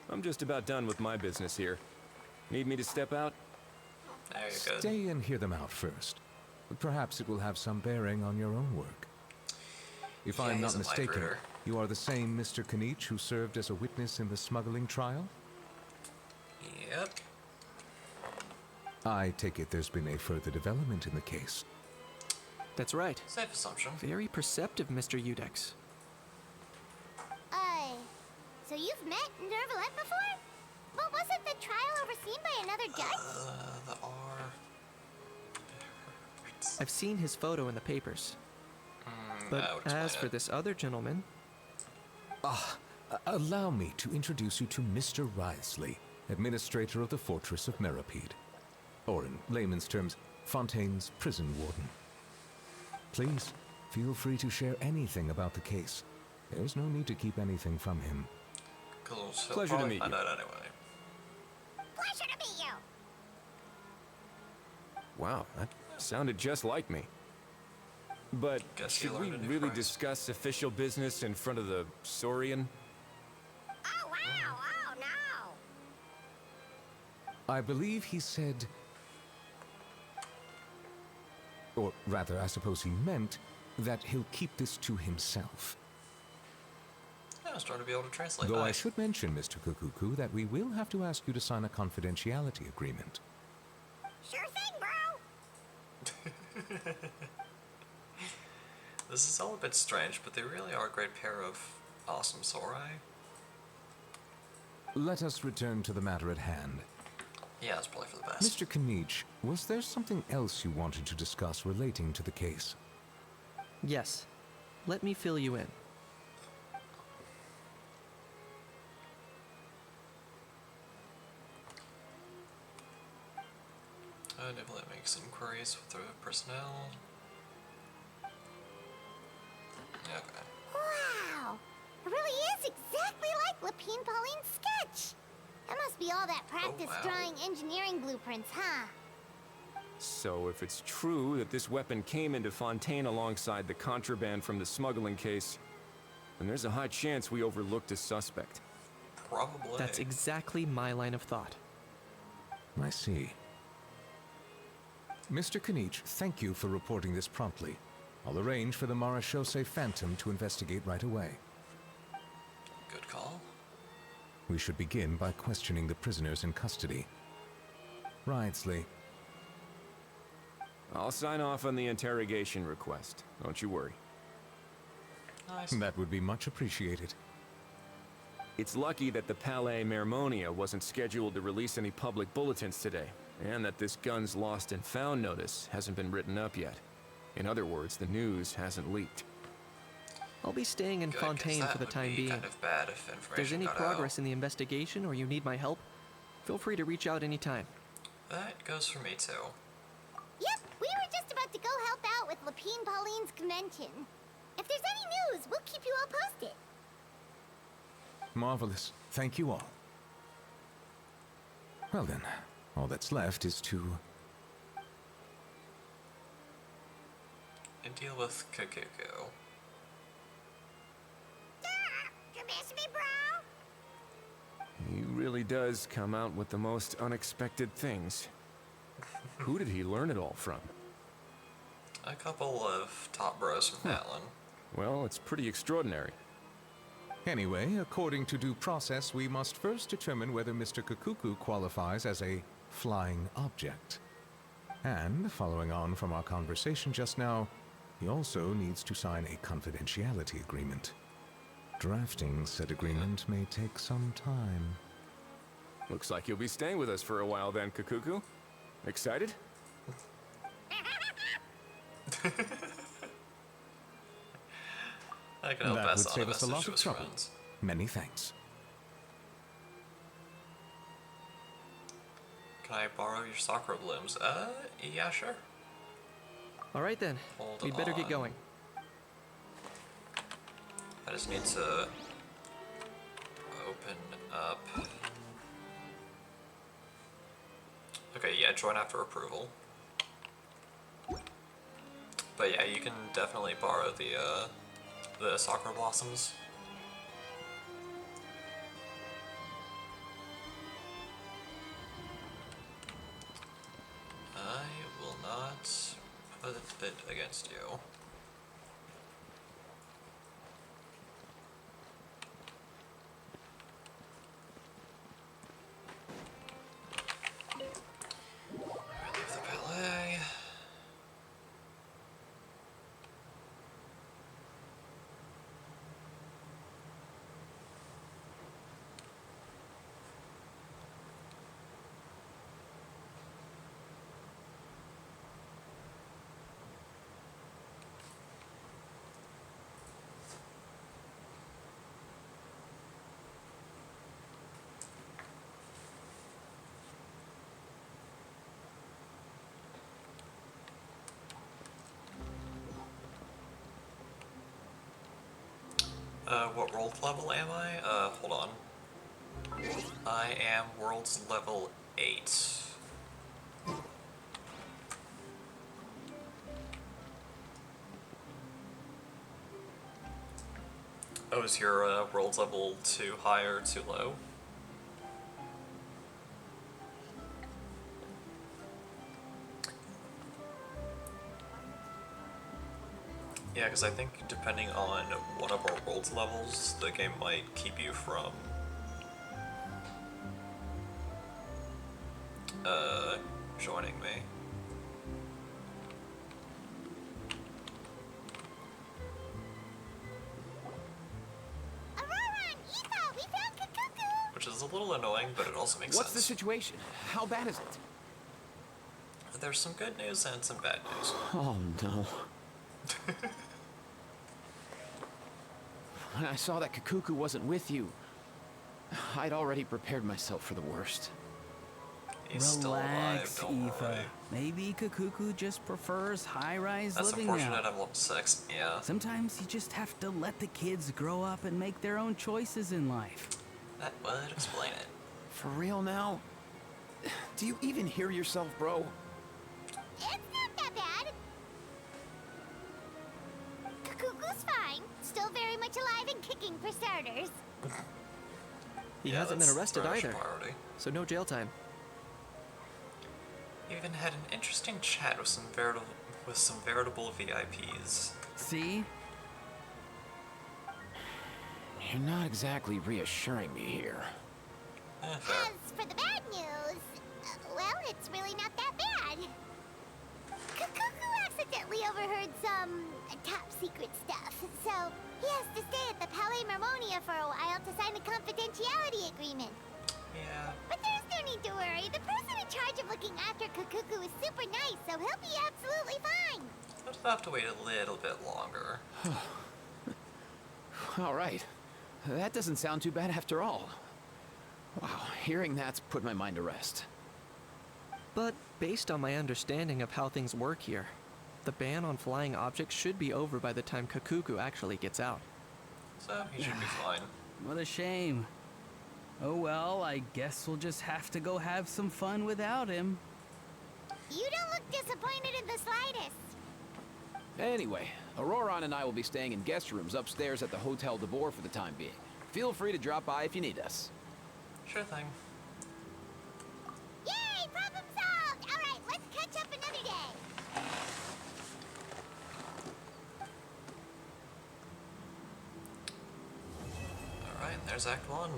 I'm just about done with my business here. Need me to step out? There you go. Stay and hear them out first. Perhaps it will have some bearing on your own work. If Yeah, I'm he's not a mistaken, vibrator. you are the same Mr. Kanich who served as a witness in the smuggling trial? Yep. I take it there's been a further development in the case. That's right. Safe assumption. Very perceptive, Mr. Udex. So you've met Nervalette before? But wasn't the trial overseen by another judge? The R. I've seen his photo in the papers. that But would explain as for it. this other gentleman, Allow me to introduce you to Mr. Risley, administrator of the Fortress of Meripede. Or in layman's terms, Fontaine's prison warden. Please, feel free to share anything about the case. There's no need to keep anything from him. Cool. So Pleasure to probably meet find you. out anyway. Pleasure to meet you. Wow, that sounded just like me. But Guess you should we learned a new really phrase. discuss official business in front of the Saurian? Oh, wow. Oh, no. I believe he said... Or rather, I suppose he meant that he'll keep this to himself. Yeah, I was trying to be able to translate. Though I Nice. should mention, Mr. Kukuku, that we will have to ask you to sign a confidentiality agreement. Sure thing, bro. This is all a bit strange, but they really are a great pair of awesome Sauri. Let us return to the matter at hand. Yeah, it's probably for the best. Mr. Kanich, was there something else you wanted to discuss relating to the case? yes. Let me fill you in. Enable it makes inquiries with the personnel. Yeah, okay. Wow. It really is exactly like Lapine Pauline's sketch. That must be all that practice wow. drawing engineering blueprints, huh? So if it's true that this weapon came into Fontaine alongside the contraband from the smuggling case, then there's a high chance we overlooked a suspect. Probably. That's exactly my line of thought. I see. Mr. Kanich, thank you for reporting this promptly. I'll arrange for the Marechaussee Phantom to investigate right away. Good call. We should begin by questioning the prisoners in custody. Ridesley, I'll sign off on the interrogation request. Don't you worry. Nice. that would be much appreciated. It's lucky that the Palais Mermonia wasn't scheduled to release any public bulletins today, and that this guns lost and found notice hasn't been written up yet. In other words, the news hasn't leaked. I'll be staying in Good, 'cause Fontaine that for the would time be being. kind of bad if If there's information any got progress out. in the investigation or you need my help, feel free to reach out anytime. That goes for me too. Yep, we were just about to go help out with Lapine Pauline's convention. If there's any news, we'll keep you all posted. Marvelous. Thank you all. Well then, all that's left is to... And deal with Kakuku. You miss me, bro? He really does come out with the most unexpected things. Who did he learn it all from? A couple of top bros from Atlin. Well, it's pretty extraordinary. Anyway, according to due process, we must first determine whether Mr. Kukuku qualifies as a flying object. And, following on from our conversation just now, he also needs to sign a confidentiality agreement. Drafting said agreement may take some time. Looks like you'll be staying with us for a while then, Kakuku. Excited? I can help That pass would on save a us a message lot to of his trouble. friends. Many thanks. Can I borrow your sakura blooms? Yeah, sure. Alright then, Hold we'd better get on. going. I just need to open up. Okay, yeah, join after approval. But yeah, you can definitely borrow the the sakura blossoms. I will not put it against you. Leave the ballet. What world level am I? Hold on. I am world's level 8. Oh, is your world's level too high or too low? Yeah, because I think depending on one of our world's levels, the game might keep you from joining me. Which is a little annoying, but it also makes What's the sense. situation? How bad is it? There's some good news and some bad news. Oh no. When I saw that Kakuku wasn't with you, I'd already prepared myself for the worst. He's still alive, Relax, don't Aoife. worry. Maybe Kakuku just prefers high-rise That's living unfortunate, now. I'm level 6, yeah. Sometimes you just have to let the kids grow up and make their own choices in life. That would explain it. For real now? Do you even hear yourself, bro? It's not that bad. Kakuku's fine. Still very much alive and kicking for starters. He Yeah, hasn't been that's arrested very much a either, priority. so no jail time. Even had an interesting chat with some veritable VIPs. See? You're not exactly reassuring me here. Fair. As for the bad news, well, it's really not that bad. Kakuku accidentally overheard some top secret stuff, so he has to stay at the Palais Mermonia for a while to sign a confidentiality agreement. Yeah. But there's no need to worry. The person in charge of looking after Kakuku is super nice, so he'll be absolutely fine. I'll just have to wait a little bit longer. All right. That doesn't sound too bad after all. Wow, hearing that's put my mind to rest. But based on my understanding of how things work here, the ban on flying objects should be over by the time Kakuku actually gets out. So he should be fine. What a shame. Oh well, I guess we'll just have to go have some fun without him. You don't look disappointed in the slightest. Anyway, Auroron and I will be staying in guest rooms upstairs at the Hotel de Boer for the time being. Feel free to drop by if you need us. Sure thing. Yay! Problem solved! Alright, let's catch up another day. Alright, and there's Act 1.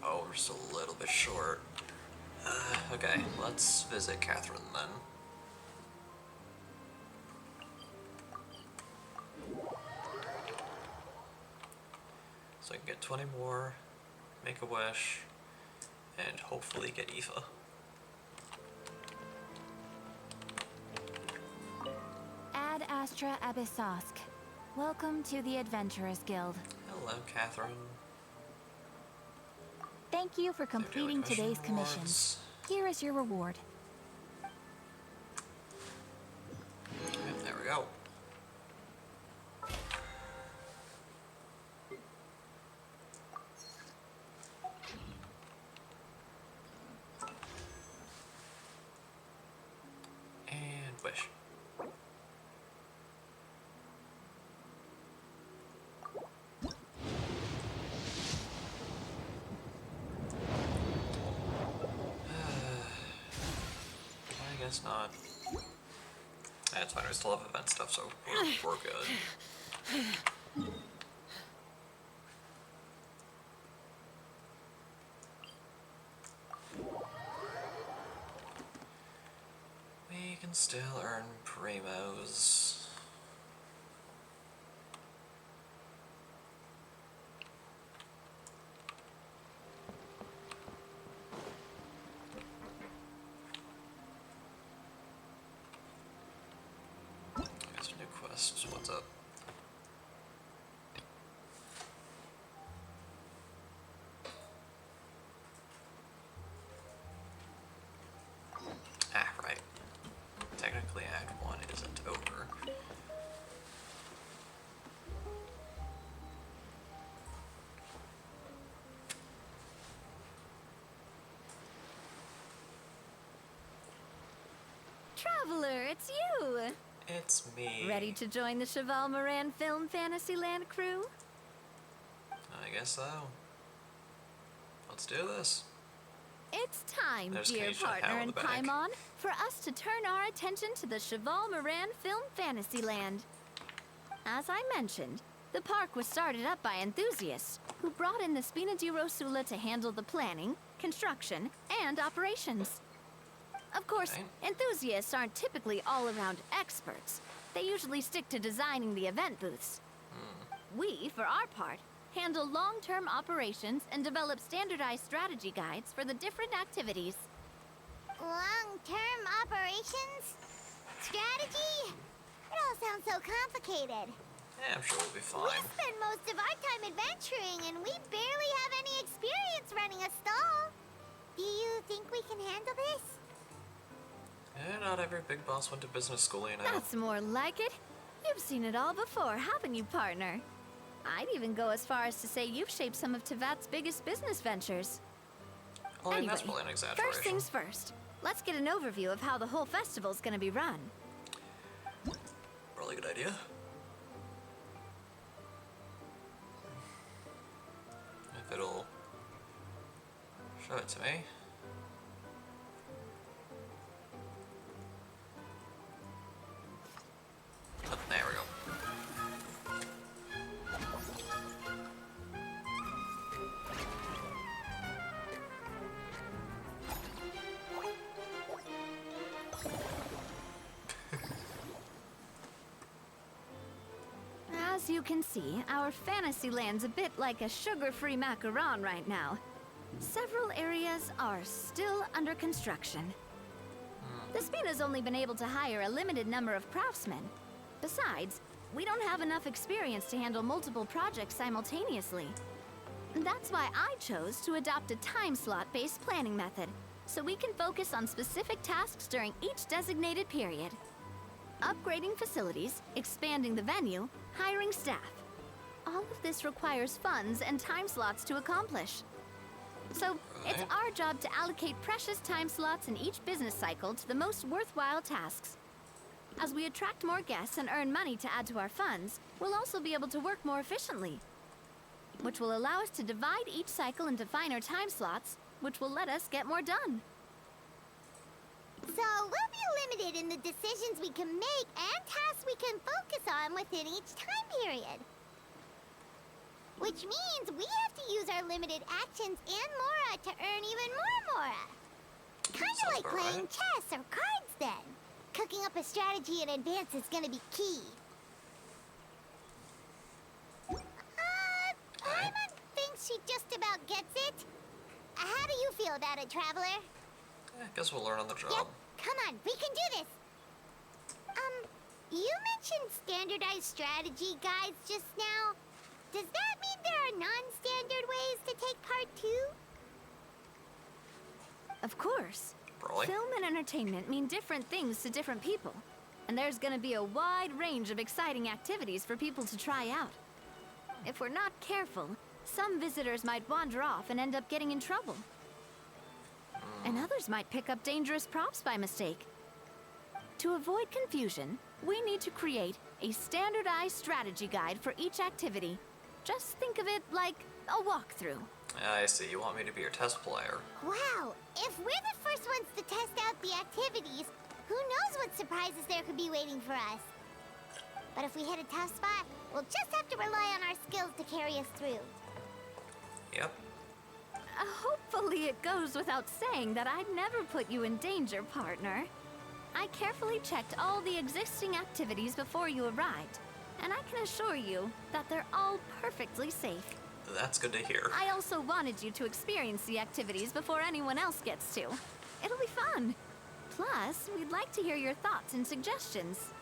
Oh, we're still a little bit short. Okay, let's visit Catherine then. So I can get 20 more, make a wish, and hopefully get Aoife. Ad Astra Abyssosk. Welcome to the Adventurers Guild. Hello, Catherine. Thank you for completing mission today's commission. rewards. Here is your reward. Okay, there we go. guess not. Yeah, it's fine. We still have event stuff, so we're good. We can still earn primos. Got some new quests. What's up? Ah, right. Technically, Act 1 isn't over. Traveler, it's you! It's me. Ready to join the Cheval Moran Film Fantasyland crew? I guess so. Let's do this. It's time, There's dear Keisha Howe partner in and the back. Paimon, for us to turn our attention to the Cheval Moran Film Fantasyland. As I mentioned, the park was started up by enthusiasts who brought in the Spina di Rosula to handle the planning, construction, and operations. Of course, enthusiasts aren't typically all-around experts. They usually stick to designing the event booths. We, for our part, handle long-term operations and develop standardized strategy guides for the different activities. Long-term operations? Strategy? It all sounds so complicated. Yeah, I'm sure we'll be We fine. spend most of our time adventuring, and we barely have any experience running a stall. Do you think we can handle this? Yeah, not every big boss went to business school, you know. That's more like it. You've seen it all before, haven't you, partner? I'd even go as far as to say you've shaped some of Tevat's biggest business ventures. Well, I mean, Anyway, that's probably an exaggeration. first things first. Let's get an overview of how the whole festival's gonna be run. Really good idea. If it'll show it to me. Oh, there we go. As you can see, our Fantasyland's a bit like a sugar-free macaron right now. Several areas are still under construction. The Spina's only been able to hire a limited number of craftsmen. Besides, we don't have enough experience to handle multiple projects simultaneously. That's why I chose to adopt a time slot-based planning method, so we can focus on specific tasks during each designated period. Upgrading facilities, expanding the venue, hiring staff. All of this requires funds and time slots to accomplish. So, it's our job to allocate precious time slots in each business cycle to the most worthwhile tasks. As we attract more guests and earn money to add to our funds, we'll also be able to work more efficiently, which will allow us to divide each cycle into finer time slots, which will let us get more done. So we'll be limited in the decisions we can make and tasks we can focus on within each time period. Which means we have to use our limited actions and Mora to earn even more Mora. Kinda like playing chess or cards then. Cooking up a strategy in advance is gonna be key. Paimon thinks she just about gets it. How do you feel about it, Traveler? I guess we'll learn on the job. Yep, come on, we can do this. You mentioned standardized strategy guides just now. Does that mean there are non-standard ways to take part too? Of course. Really? Film and entertainment mean different things to different people. And there's gonna be a wide range of exciting activities for people to try out. If we're not careful, some visitors might wander off and end up getting in trouble. And others might pick up dangerous props by mistake. To avoid confusion, we need to create a standardized strategy guide for each activity. Just think of it like a walkthrough. I see. You want me to be your test player. Wow, if we're the first ones to test out the activities, what surprises there could be waiting for us. But if we hit a tough spot, we'll just have to rely on our skills to carry us through. Yep. Hopefully it goes without saying that I'd never put you in danger, partner. I carefully checked all the existing activities before you arrived, and I can assure you that they're all perfectly safe. That's good to hear. I also wanted you to experience the activities before anyone else gets to. It'll be fun. Plus, we'd like to hear your thoughts and suggestions.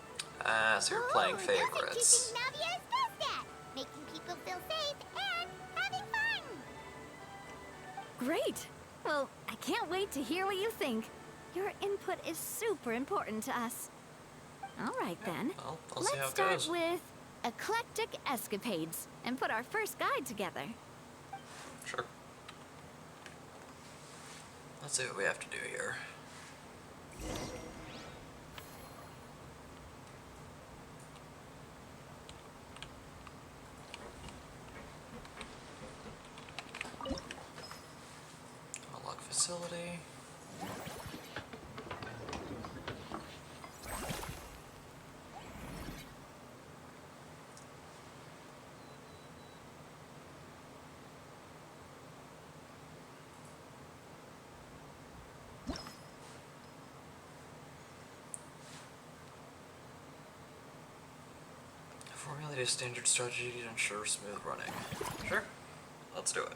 So you're playing Those are two favorites. things Navia is best at. Making people feel safe and having fun. Great! Well, I can't wait to hear what you think. Your input is super important to us. All right, then. Well, I'll see how Let's it start goes. with Eclectic Escapades and put our first guide together. Sure. Let's see what we have to do here. Unlock facility. Formulate a standard strategy to ensure smooth running. Sure. Let's do it.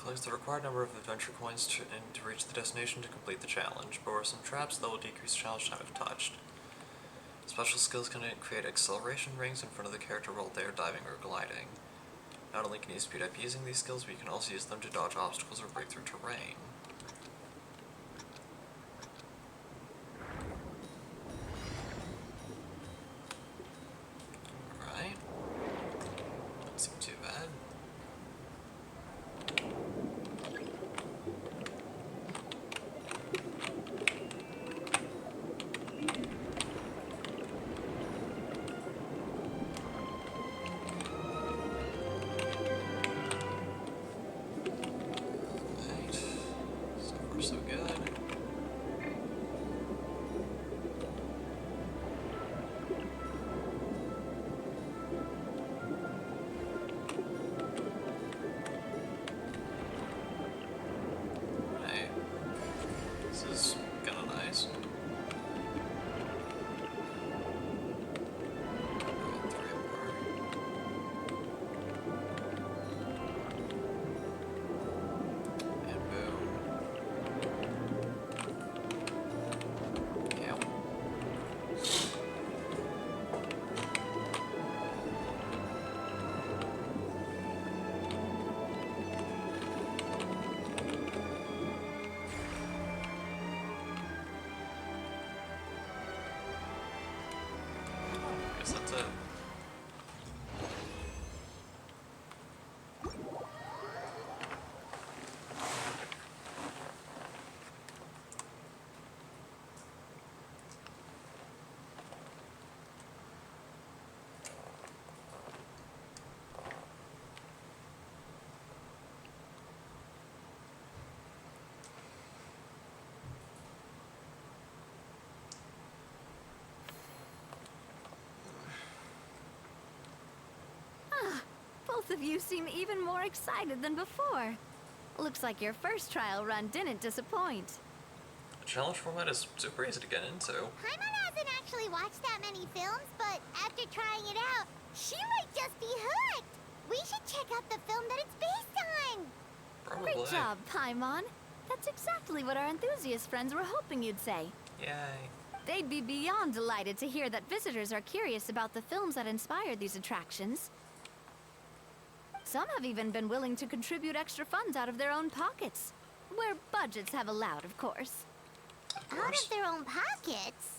Collect the required number of adventure coins to reach the destination to complete the challenge. Beware some traps that will decrease challenge time if touched. Special skills can create acceleration rings in front of the character while they are diving or gliding. Not only can you speed up using these skills, but you can also use them to dodge obstacles or break through terrain. Alright. Doesn't seem too bad. Right. So far so good. Right. This is kinda nice. Go 3 more. And boom. Yep. Guess that's it. Both of you seem even more excited than before. Looks like your first trial run didn't disappoint. The challenge format is super easy to get into. Paimon hasn't actually watched that many films, but after trying it out, she might just be hooked. We should check out the film that it's based on. Probably. Great job, Paimon. That's exactly what our enthusiast friends were hoping you'd say. Yay. They'd be beyond delighted to hear that visitors are curious about the films that inspired these attractions. Some have even been willing to contribute extra funds out of their own pockets. Where budgets have allowed, of course. Of Out course. of their own pockets.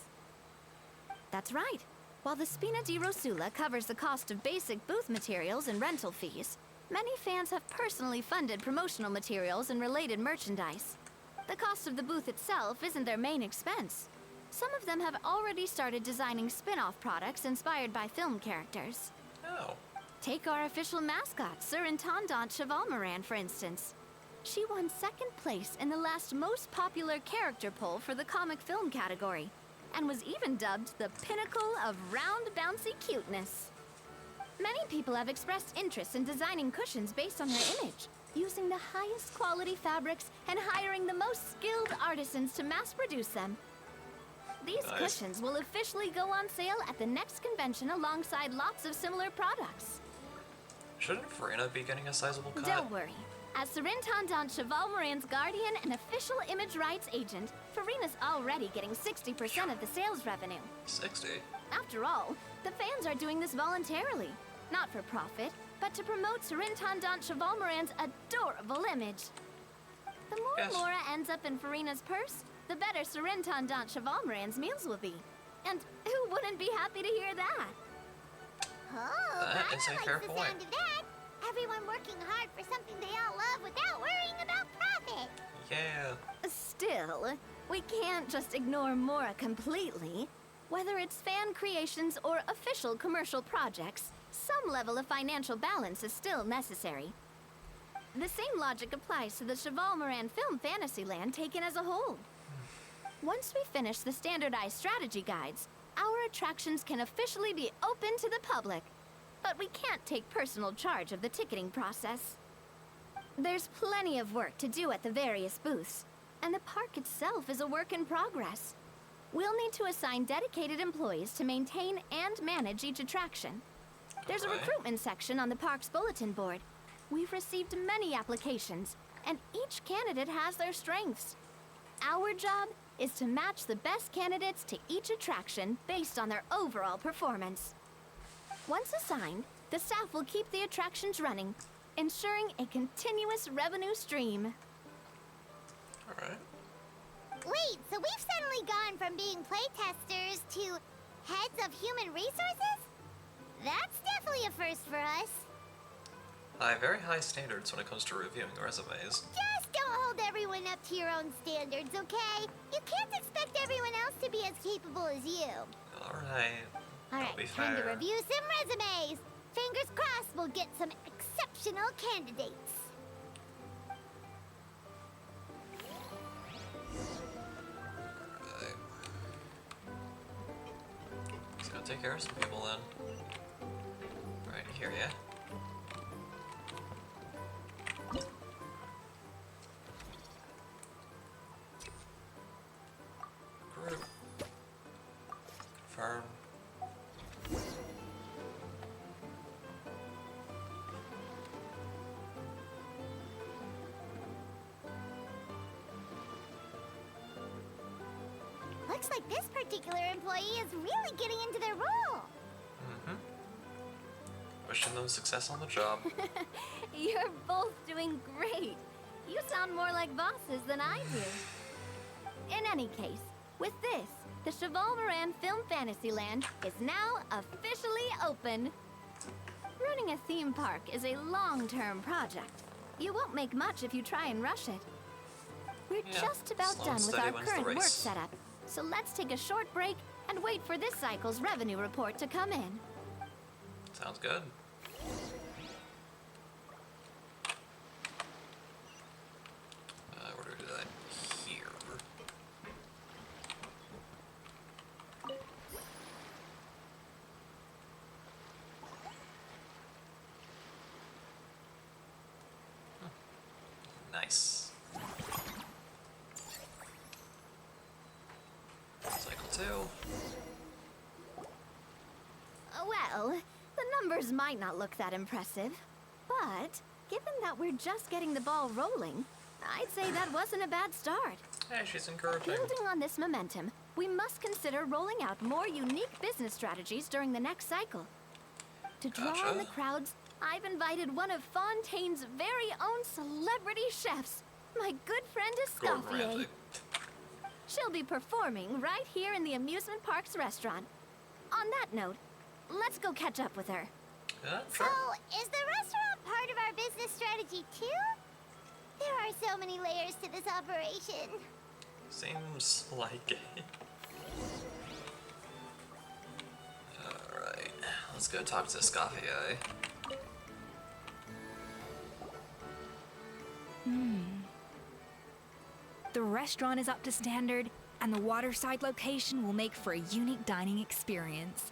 That's right. While the Spina di Rosula covers the cost of basic booth materials and rental fees, many fans have personally funded promotional materials and related merchandise. The cost of the booth itself isn't their main expense. Some of them have already started designing spin-off products inspired by film characters. Oh. Take our official mascot, Surintendant Chevalmoran, for instance. She won second place in the last most popular character poll for the comic film category, and was even dubbed the pinnacle of round bouncy cuteness. Many people have expressed interest in designing cushions based on her image, using the highest quality fabrics and hiring the most skilled artisans to mass produce them. These cushions will officially go on sale at the next convention alongside lots of similar products. Shouldn't Farina be getting a sizable cut? Don't worry. As Surintendant Chevalmoran's guardian and official image rights agent, Farina's already getting 60% of the sales revenue. 60? After all, the fans are doing this voluntarily. Not for profit, but to promote Surintendant Chevalmoran's adorable image. The more Laura ends up in Farina's purse, the better Surintendant Chevalmoran's meals will be. And who wouldn't be happy to hear that? Oh, That I is a like fair the point. sound of that. Everyone working hard for something they all love without worrying about profit. Yeah. Still, we can't just ignore Mora completely. Whether it's fan creations or official commercial projects, some level of financial balance is still necessary. The same logic applies to the Chevalmoran Film Fantasyland taken as a whole. Once we finish the standardized strategy guides, our attractions can officially be open to the public. But we can't take personal charge of the ticketing process. There's plenty of work to do at the various booths, and the park itself is a work in progress. We'll need to assign dedicated employees to maintain and manage each attraction. There's a recruitment section on the park's bulletin board. We've received many applications, and each candidate has their strengths. Our job is to match the best candidates to each attraction based on their overall performance. Once assigned, the staff will keep the attractions running, ensuring a continuous revenue stream. Alright. Wait, so we've suddenly gone from being playtesters to heads of human resources? That's definitely a first for us. I have very high standards when it comes to reviewing resumes. Just don't hold everyone up to your own standards, okay? You can't expect everyone else to be as capable as you. Alright. Alright, time to review some resumes. Fingers crossed we'll get some exceptional candidates. Just gonna take care of some people then. Right here, yeah? Group. Confirm. Looks like this particular employee is really getting into their role. Mm-hmm. Wishing them success on the job. You're both doing great. You sound more like bosses than I do. In any case, with this, the Chevalmoran Film Fantasyland is now officially open. Running a theme park is a long-term project. You won't make much if you try and rush it. We're just about slow done and with steady our wins the current work race. setup, so let's take a short break and wait for this cycle's revenue report to come in. Sounds good. Where do we do that? Here. Nice. Cycle 2. Well, the numbers might not look that impressive, but given that we're just getting the ball rolling, I'd say that wasn't a bad start. Hey, she's encouraging. Building on this momentum, we must consider rolling out more unique business strategies during the next cycle. To draw on the crowds, I've invited one of Fontaine's very own celebrity chefs, my good friend Escoffier. She'll be performing right here in the amusement park's restaurant. On that note, let's go catch up with her. Yeah, So, sure. is the restaurant part of our business strategy too? There are so many layers to this operation. Seems like it. Alright, let's go talk to Scavier. The restaurant is up to standard, and the waterside location will make for a unique dining experience.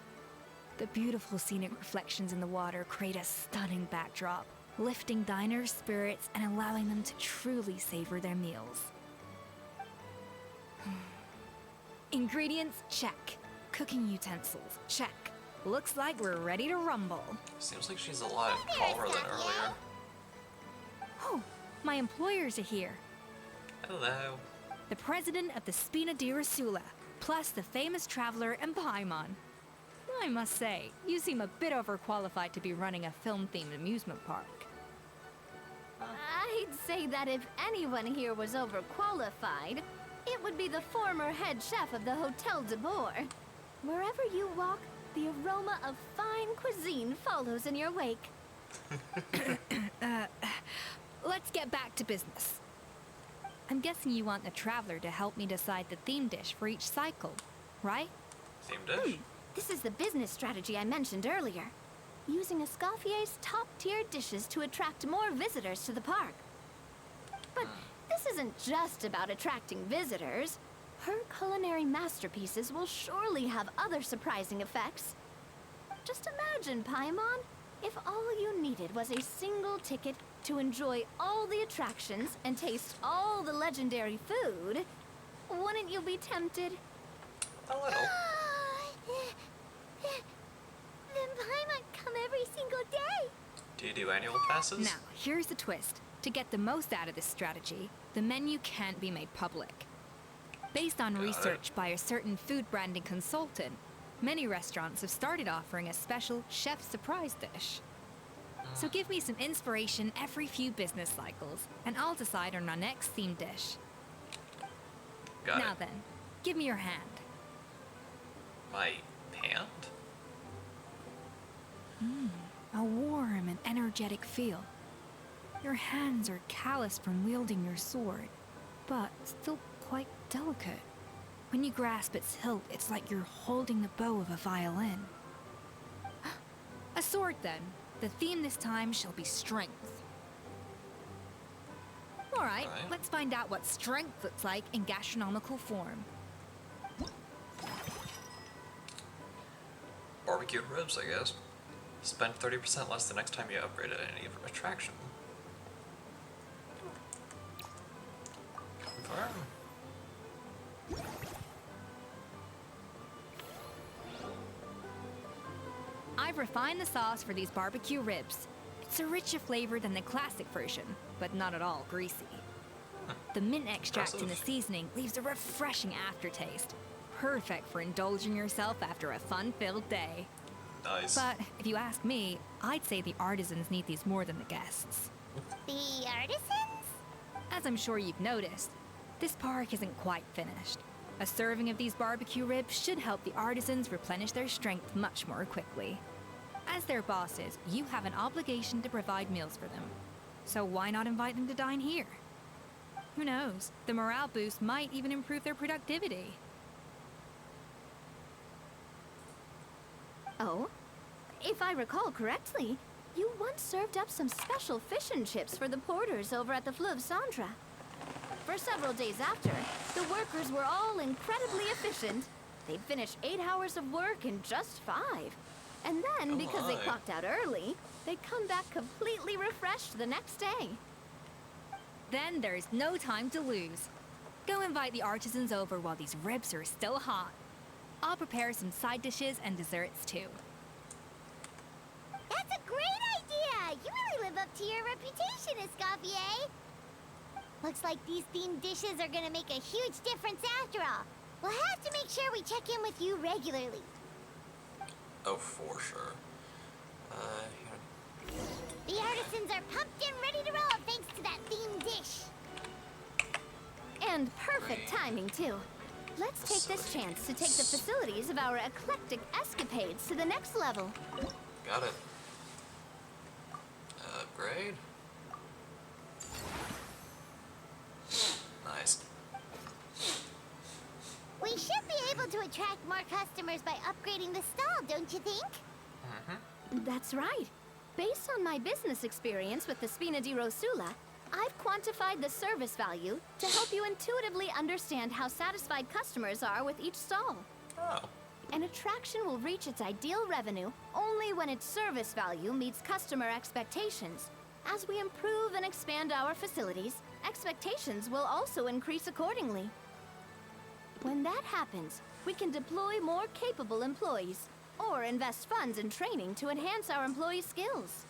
The beautiful scenic reflections in the water create a stunning backdrop, lifting diners' spirits and allowing them to truly savor their meals. Ingredients, check. Cooking utensils, check. Looks like we're ready to rumble. Seems like she's a lot calmer than earlier. Oh, my employers are here. Hello. The president of the Spina di Rasula, plus the famous traveler and Paimon. I must say, you seem a bit overqualified to be running a film-themed amusement park. I'd say that if anyone here was overqualified, it would be the former head chef of the Hotel de Boer. Wherever you walk, the aroma of fine cuisine follows in your wake. Let's get back to business. I'm guessing you want the traveler to help me decide the theme dish for each cycle, right? Theme dish? This is the business strategy I mentioned earlier. Using Escoffier's top-tier dishes to attract more visitors to the park. But this isn't just about attracting visitors. Her culinary masterpieces will surely have other surprising effects. Just imagine, Paimon, if all you needed was a single ticket to enjoy all the attractions and taste all the legendary food. Wouldn't you be tempted? A little. Then Paimon come every single day. Do you do annual passes? Now, here's the twist. To get the most out of this strategy, the menu can't be made public. Based on research by a certain food branding consultant, many restaurants have started offering a special chef surprise dish. So give me some inspiration every few business cycles, and I'll decide on our next theme dish. Got now it. then, give me your hand. My hand? A warm and energetic feel. Your hands are calloused from wielding your sword, but still quite delicate. When you grasp its hilt, it's like you're holding the bow of a violin. A sword, then. The theme this time shall be strength. All right, let's find out what strength looks like in gastronomical form. Barbecued ribs, I guess. Spend 30% less the next time you upgrade at any attraction. Confirm. I've refined the sauce for these barbecue ribs. It's a richer flavor than the classic version, but not at all greasy. The mint extract in the seasoning leaves a refreshing aftertaste, perfect for indulging yourself after a fun-filled day. Nice. But if you ask me, I'd say the artisans need these more than the guests. The artisans? As I'm sure you've noticed, this park isn't quite finished. A serving of these barbecue ribs should help the artisans replenish their strength much more quickly. As their bosses, you have an obligation to provide meals for them. So why not invite them to dine here? Who knows? The morale boost might even improve their productivity. Oh? If I recall correctly, you once served up some special fish and chips for the porters over at the Fleuve Centre. For several days after, the workers were all incredibly efficient. They'd finish 8 hours of work in just 5. And then, because they clocked out early, they'd come back completely refreshed the next day. Then there's no time to lose. Go invite the artisans over while these ribs are still hot. I'll prepare some side dishes and desserts too. That's a great idea! You really live up to your reputation, Escoffier. Looks like these themed dishes are gonna make a huge difference after all. We'll have to make sure we check in with you regularly. Oh, for sure. The artisans are pumped and ready to roll thanks to that themed dish. And perfect timing, too. Let's take this chance to take the facilities of our eclectic escapades to the next level. Got it. Upgrade. Nice. We should be able to attract more customers by upgrading the stall, don't you think? That's right. Based on my business experience with the Spina di Rosula, I've quantified the service value to help you intuitively understand how satisfied customers are with each stall. Oh. An attraction will reach its ideal revenue only when its service value meets customer expectations. As we improve and expand our facilities, expectations will also increase accordingly. When that happens, we can deploy more capable employees or invest funds in training to enhance our employees' skills.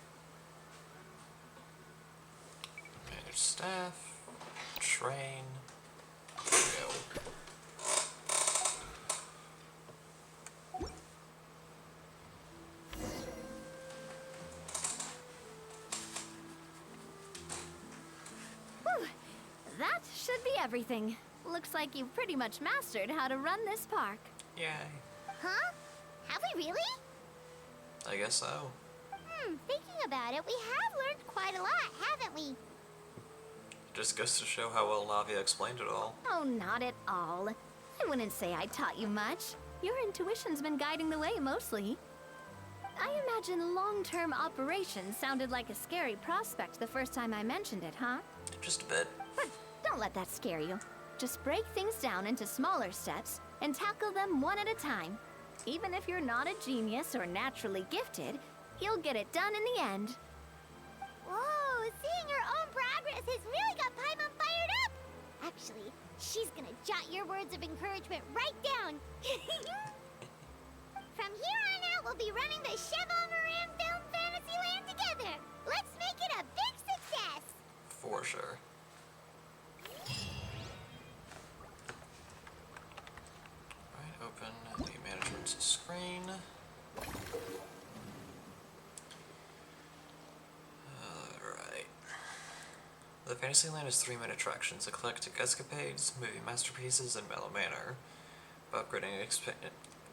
Manage staff. Train. There we go. Whew. That should be everything. Looks like you've pretty much mastered how to run this park. Yay. Huh? Have we really? I guess so. Thinking about it, we have learned quite a lot, haven't we? Just goes to show how well Navia explained it all. Oh, not at all. I wouldn't say I taught you much. Your intuition's been guiding the way mostly. I imagine long-term operations sounded like a scary prospect the first time I mentioned it, huh? Just a bit. But don't let that scare you. Just break things down into smaller steps and tackle them one at a time. Even if you're not a genius or naturally gifted, you'll get it done in the end. Whoa, seeing her own progress has really got Paimon fired up! Actually, she's gonna jot your words of encouragement right down. From here on out, we'll be running the Cheval Moran Film Fantasyland together. Let's make it a big success! For sure. Alright, open the management screen. Alright. The Fantasyland is 3 main attractions: eclectic escapades, movie masterpieces, and mellow manor. By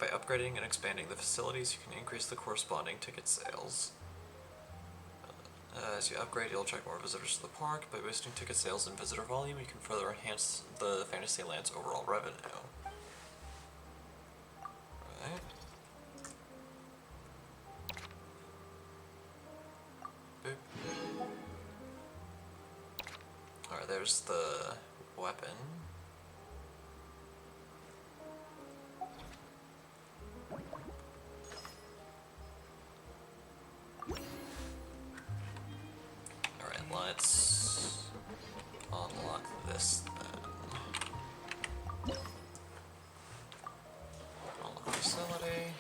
upgrading and expanding the facilities, you can increase the corresponding ticket sales. As you upgrade, you'll attract more visitors to the park. By boosting ticket sales and visitor volume, you can further enhance the Fantasyland's overall revenue. Right. Boop. Alright, there's the weapon. Alright, let's unlock this then. Unlock facility.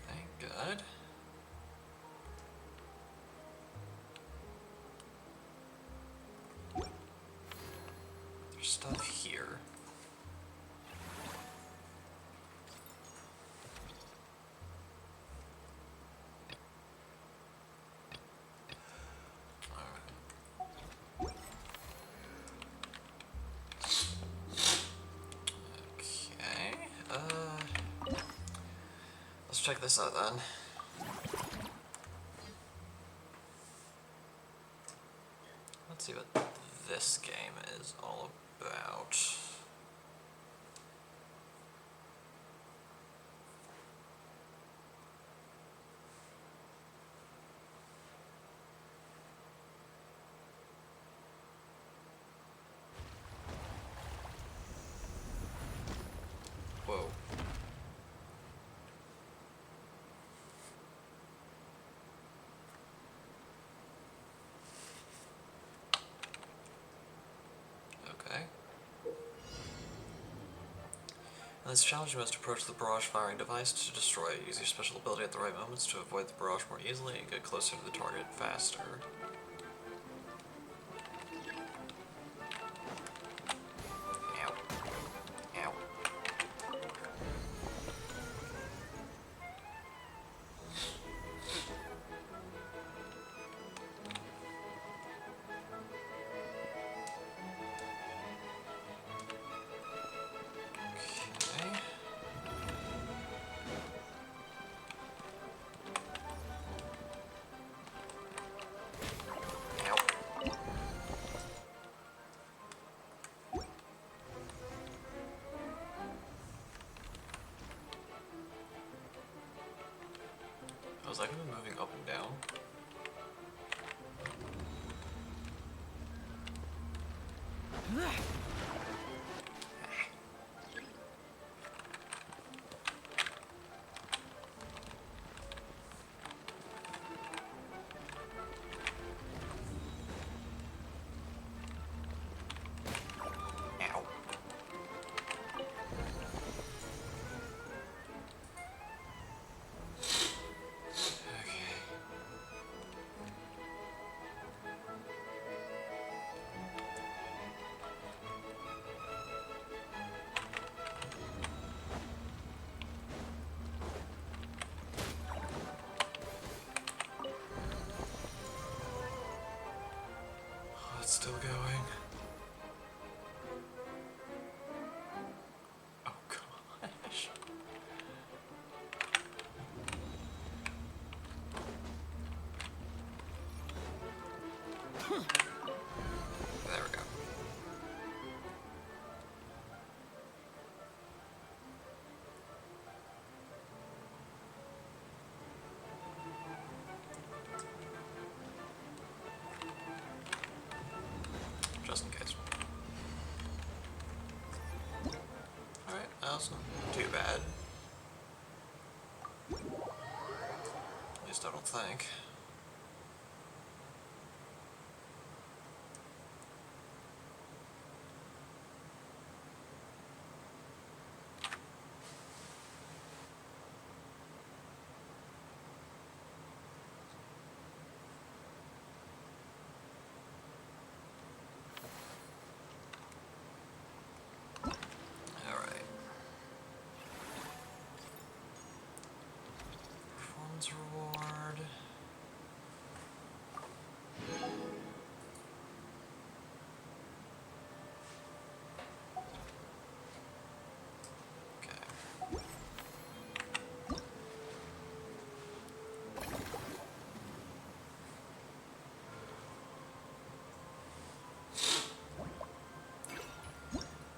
Okay, good. There's stuff here. Okay. Let's check this out then. Let's see what this game is all about. Whoa. Okay. In this challenge, you must approach the barrage firing device to destroy it. Use your special ability at the right moments to avoid the barrage more easily and get closer to the target faster. was that gonna be moving up and down? Ow. Oh, it's still going. Oh gosh. There we go. Just in case. Alright, that's not too bad. At least I don't think. Alright. Performance reward. Okay.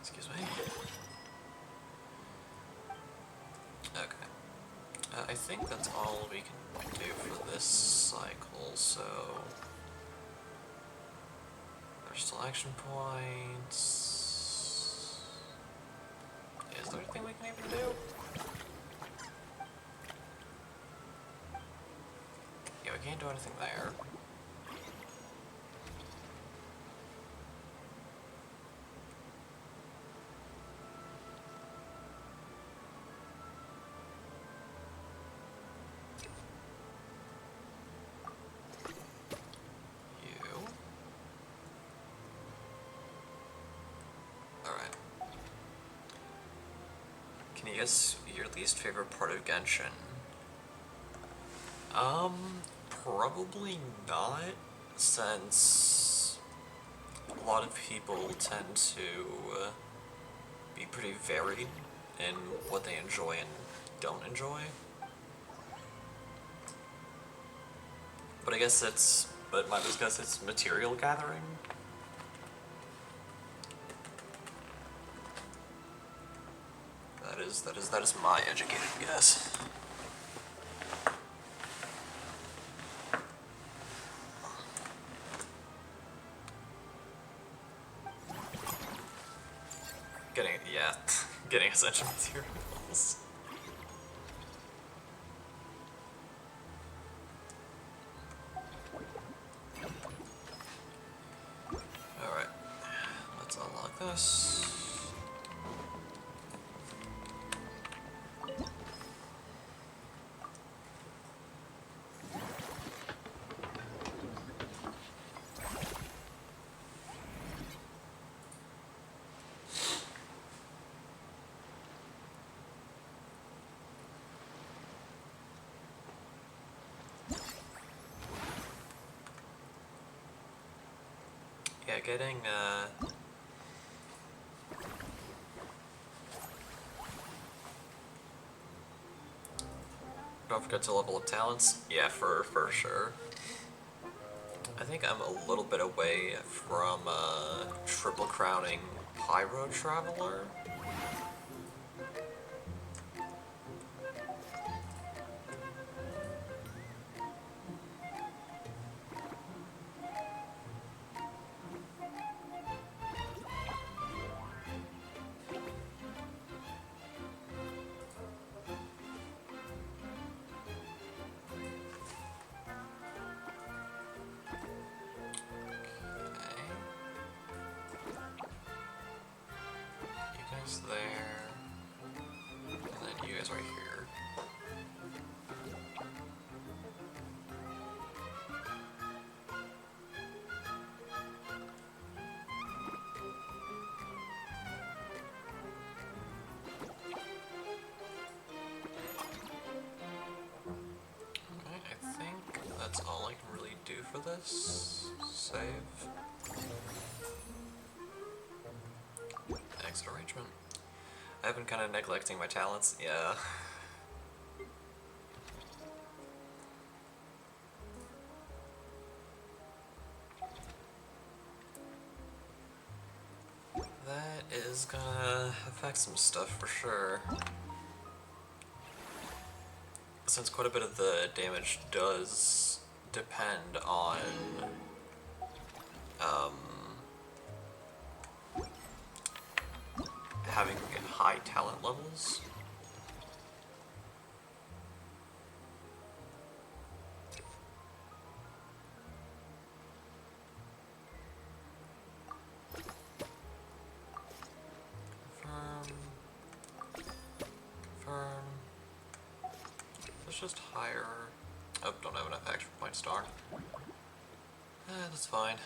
Excuse me. Okay. I think that's all we can do for this cycle, so... There's still action points... Is there anything we can even do? Yeah, we can't do anything there. You. Alright. Can you guess your least favorite part of Genshin? Probably not, since a lot of people tend to be pretty varied in what they enjoy and don't enjoy. But I guess my best guess it's material gathering. That is my educated guess. Getting essential materials. Alright, let's unlock this. Yeah, getting, don't forget to level up talents. Yeah, for sure. I think I'm a little bit away from, triple crowning Pyro Traveler. guys there. And then you guys right here. Okay, I think that's all I can really do for this. Save. Exit arrangement. I've been kind of neglecting my talents, yeah. That is gonna affect some stuff for sure. Since quite a bit of the damage does depend on having high talent levels. Confirm. Let's just hire. Oh, don't have enough action points, darn. That's fine.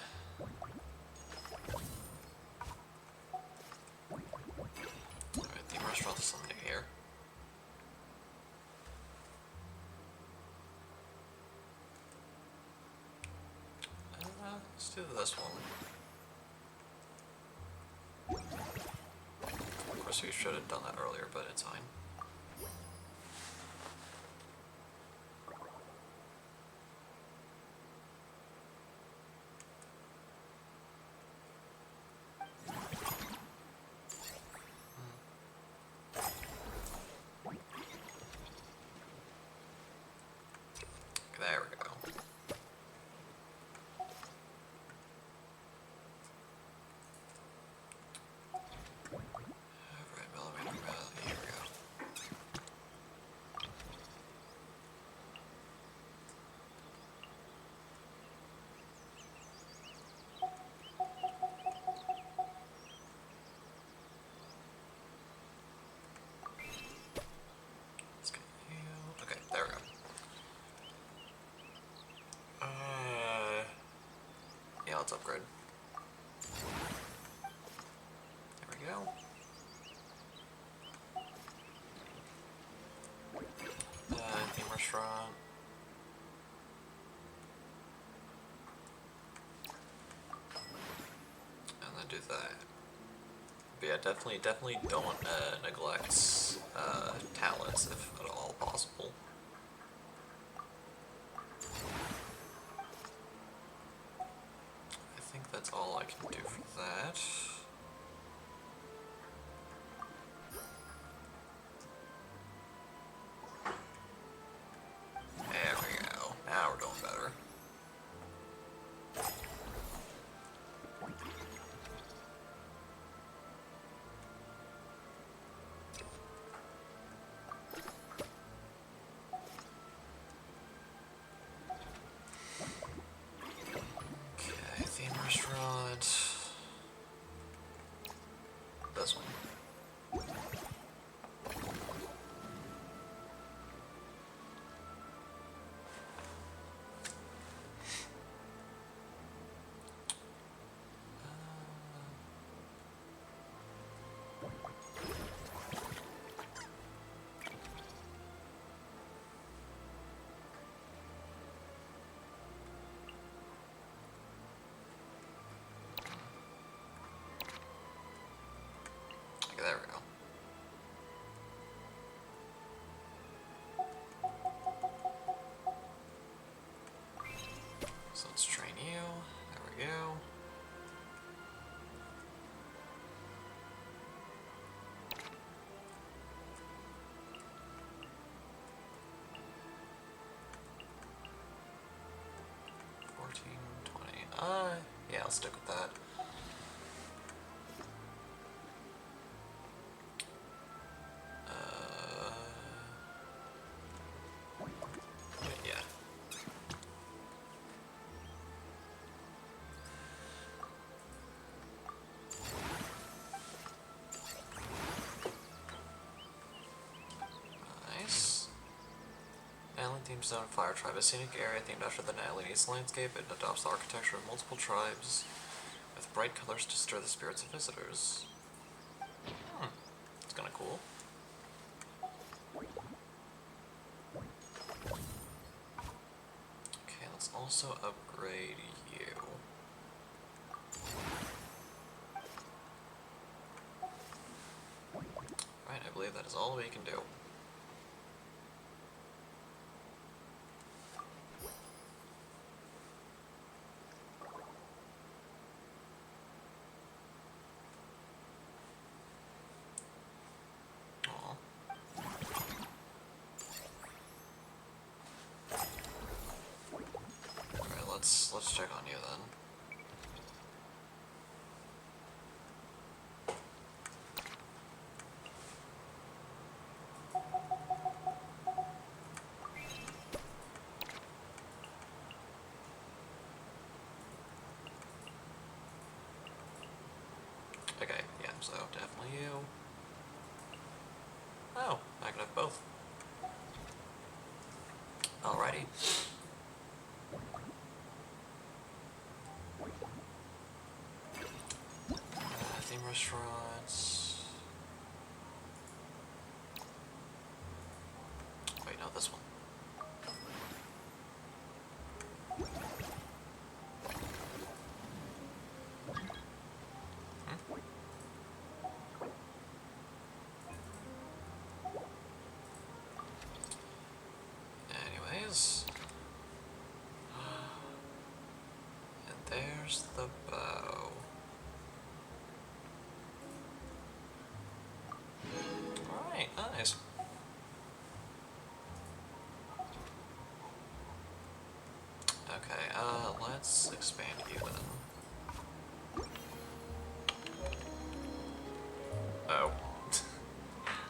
Alright, the restaurant is something here. Let's do this one. Of course, we should have done that earlier, but it's fine. There we go. Alright, millimeter rally, here we go. Let's get you. Okay, there we go. Yeah, let's upgrade. There we go. Theme restaurant. And then do that. But yeah, definitely don't neglect talents if at all possible. I think that's all I can do for that. There we go. Now we're doing better. Okay, theme restaurant. This one. Okay, there we go. So let's train you. There we go. Yeah, I'll stick with that. Yeah. Theme Zone Fire Tribe, a scenic area themed after the Natalini's landscape. It adopts the architecture of multiple tribes with bright colors to stir the spirits of visitors. It's kind of cool. Okay, let's also upgrade you. Right, I believe that is all we can do. Let's check on you then. Okay, yeah, so definitely you. Oh, I can have both. Alrighty. Theme restaurants. Wait, no, this one. Anyways. And there's the bow. Alright, nice. Okay, let's expand you then. Oh.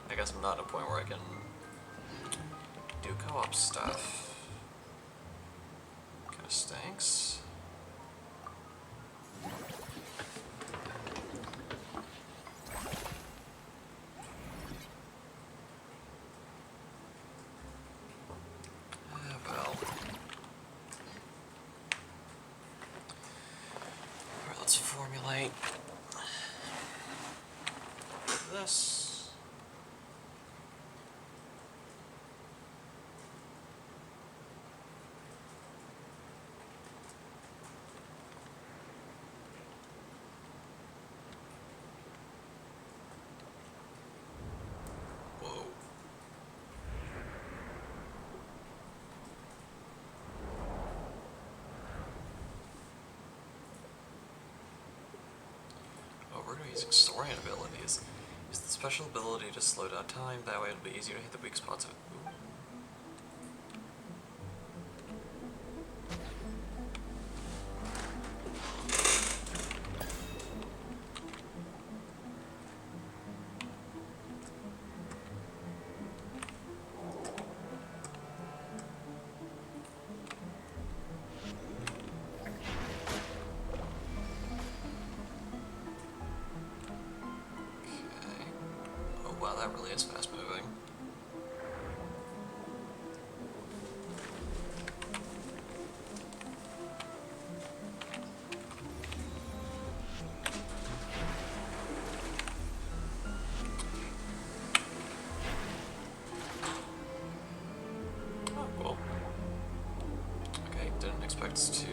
I guess I'm not at a point where I can do co-op stuff. Kinda stinks. Well. Alright, let's formulate this. Whoa. Oh, we're gonna be using soaring abilities. Use the special ability to slow down time, that way it'll be easier to hit the weak spots of it. Wow, that really is fast moving. Oh, cool. Okay, didn't expect us to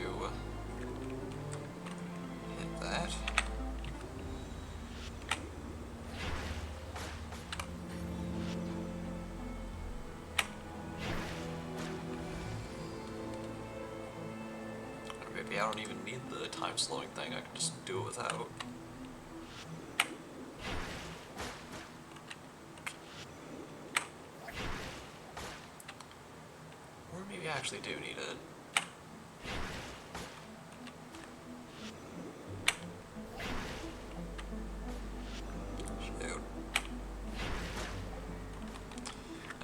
hit that. Maybe I don't even need the time slowing thing, I can just do it without. Or maybe I actually do need it. Shoot.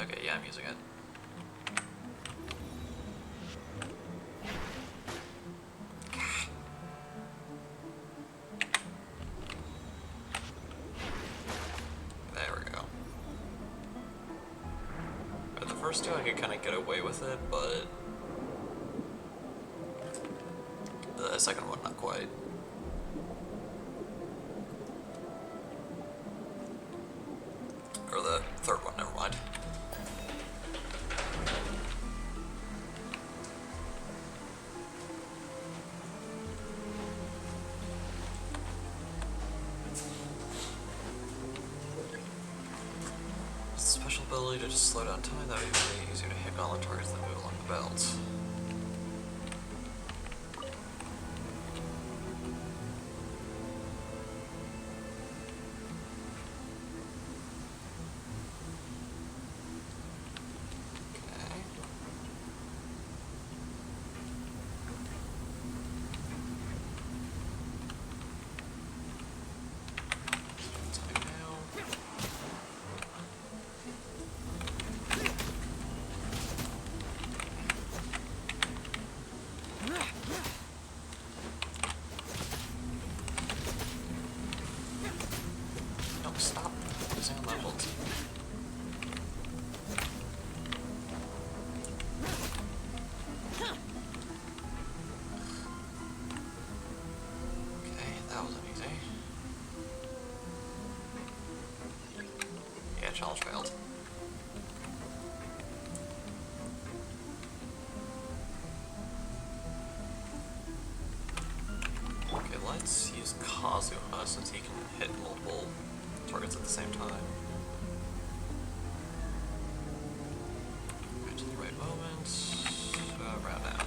Okay, yeah, I'm using it. first two I could kind of get away with it, but the second one not quite. Or the third one, never mind. Special ability to just slow down time, that would be really easy to hit gauntlet targets that move along the belt. Stop using levels. Okay, that wasn't easy. Yeah, challenge failed. Okay, let's use Kazuha since he can hit multiple targets at the same time. Right to the right moment. Round out.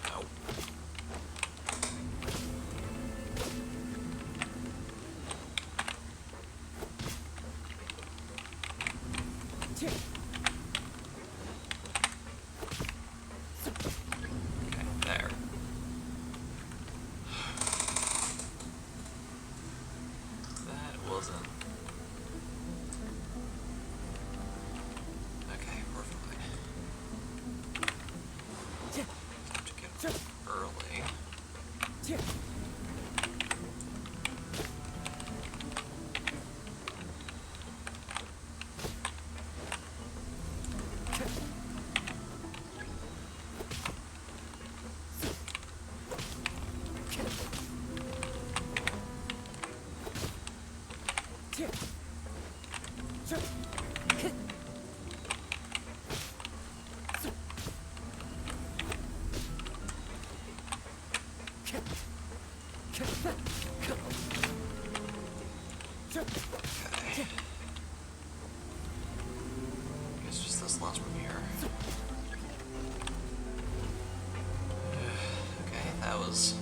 Nope. There. That wasn't... Okay, we're fine. Time to get up early. Okay. It's just this last one here. Okay, that was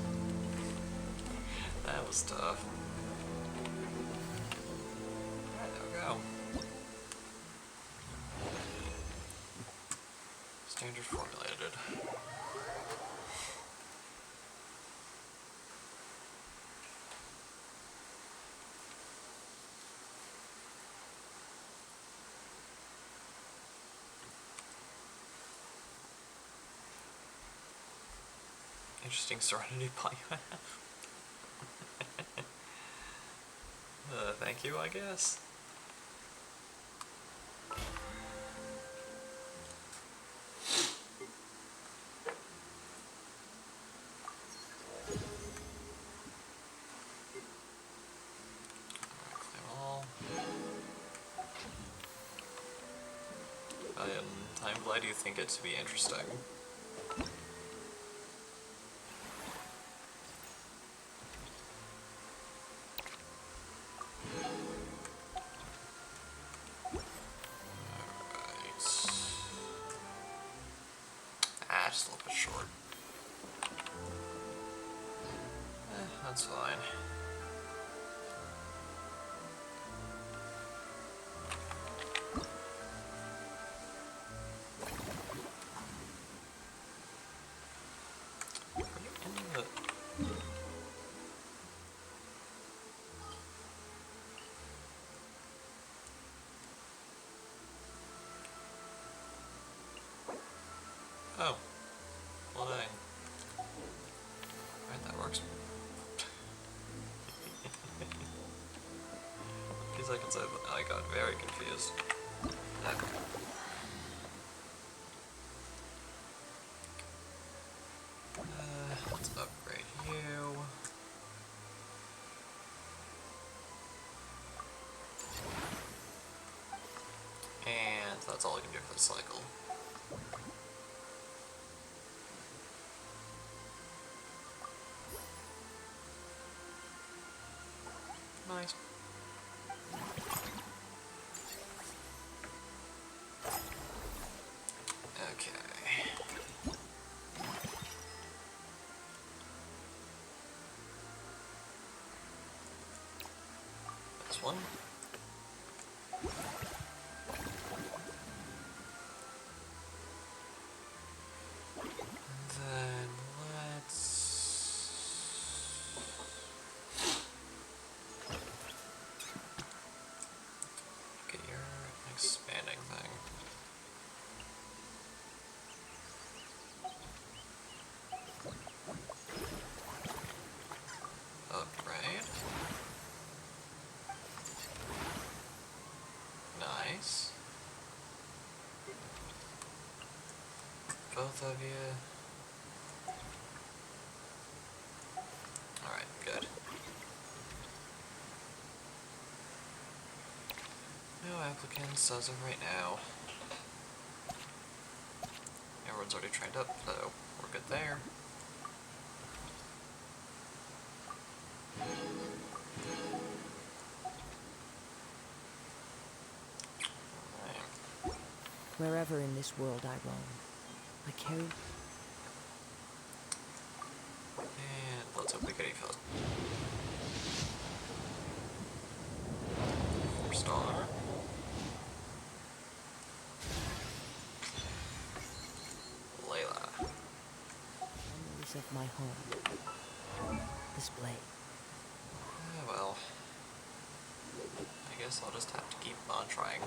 tough. Alright, there we go. Standard formulated. Interesting Serenity Pot you have. Thank you, I guess. Claim all. I'm glad you think it to be interesting. Just a little bit short. That's fine. Are you in the... Oh. Well, dang. Alright, that works. seconds, I got very confused. Let's upgrade you. And that's all I can do for the cycle. Nice. Okay. This one. Then let's get your expanding thing. Upgrade. Nice. Both of you. Alright, good. No applicants as of right now. Everyone's already trained up, so we're good there. Wherever in this world I roam, I carry... And let's hope we get a first. 4-star. Layla. Memories of my home. This blade. Well, I guess I'll just have to keep on trying.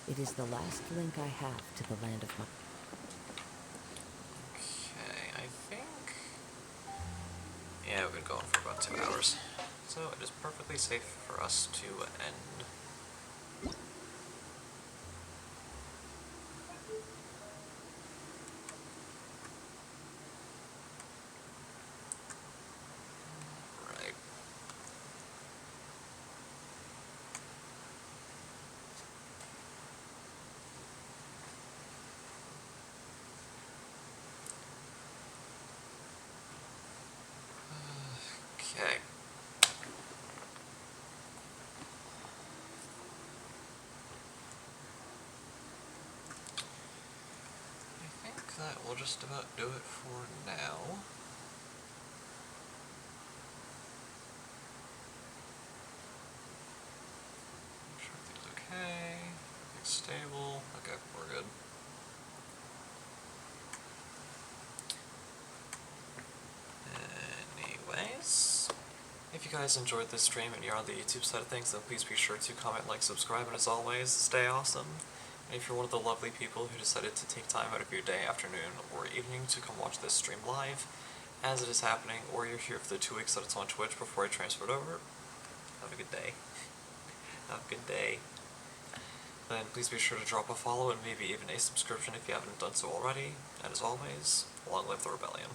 It is the last link I have to the land of my... Okay, I think... Yeah, we've been going for about 2 hours. So it is perfectly safe for us to end. Right. Okay. I think that will just about do it for now. Make sure everything's okay. Everything's stable. Okay, we're good. Anyways, if you guys enjoyed this stream and you're on the YouTube side of things, then please be sure to comment, like, subscribe, and as always, stay awesome. And if you're one of the lovely people who decided to take time out of your day, afternoon, or evening to come watch this stream live, as it is happening, or you're here for the 2 weeks that it's on Twitch before I transferred over, have a good day. Have a good day. Then please be sure to drop a follow and maybe even a subscription if you haven't done so already. And as always, long live the rebellion.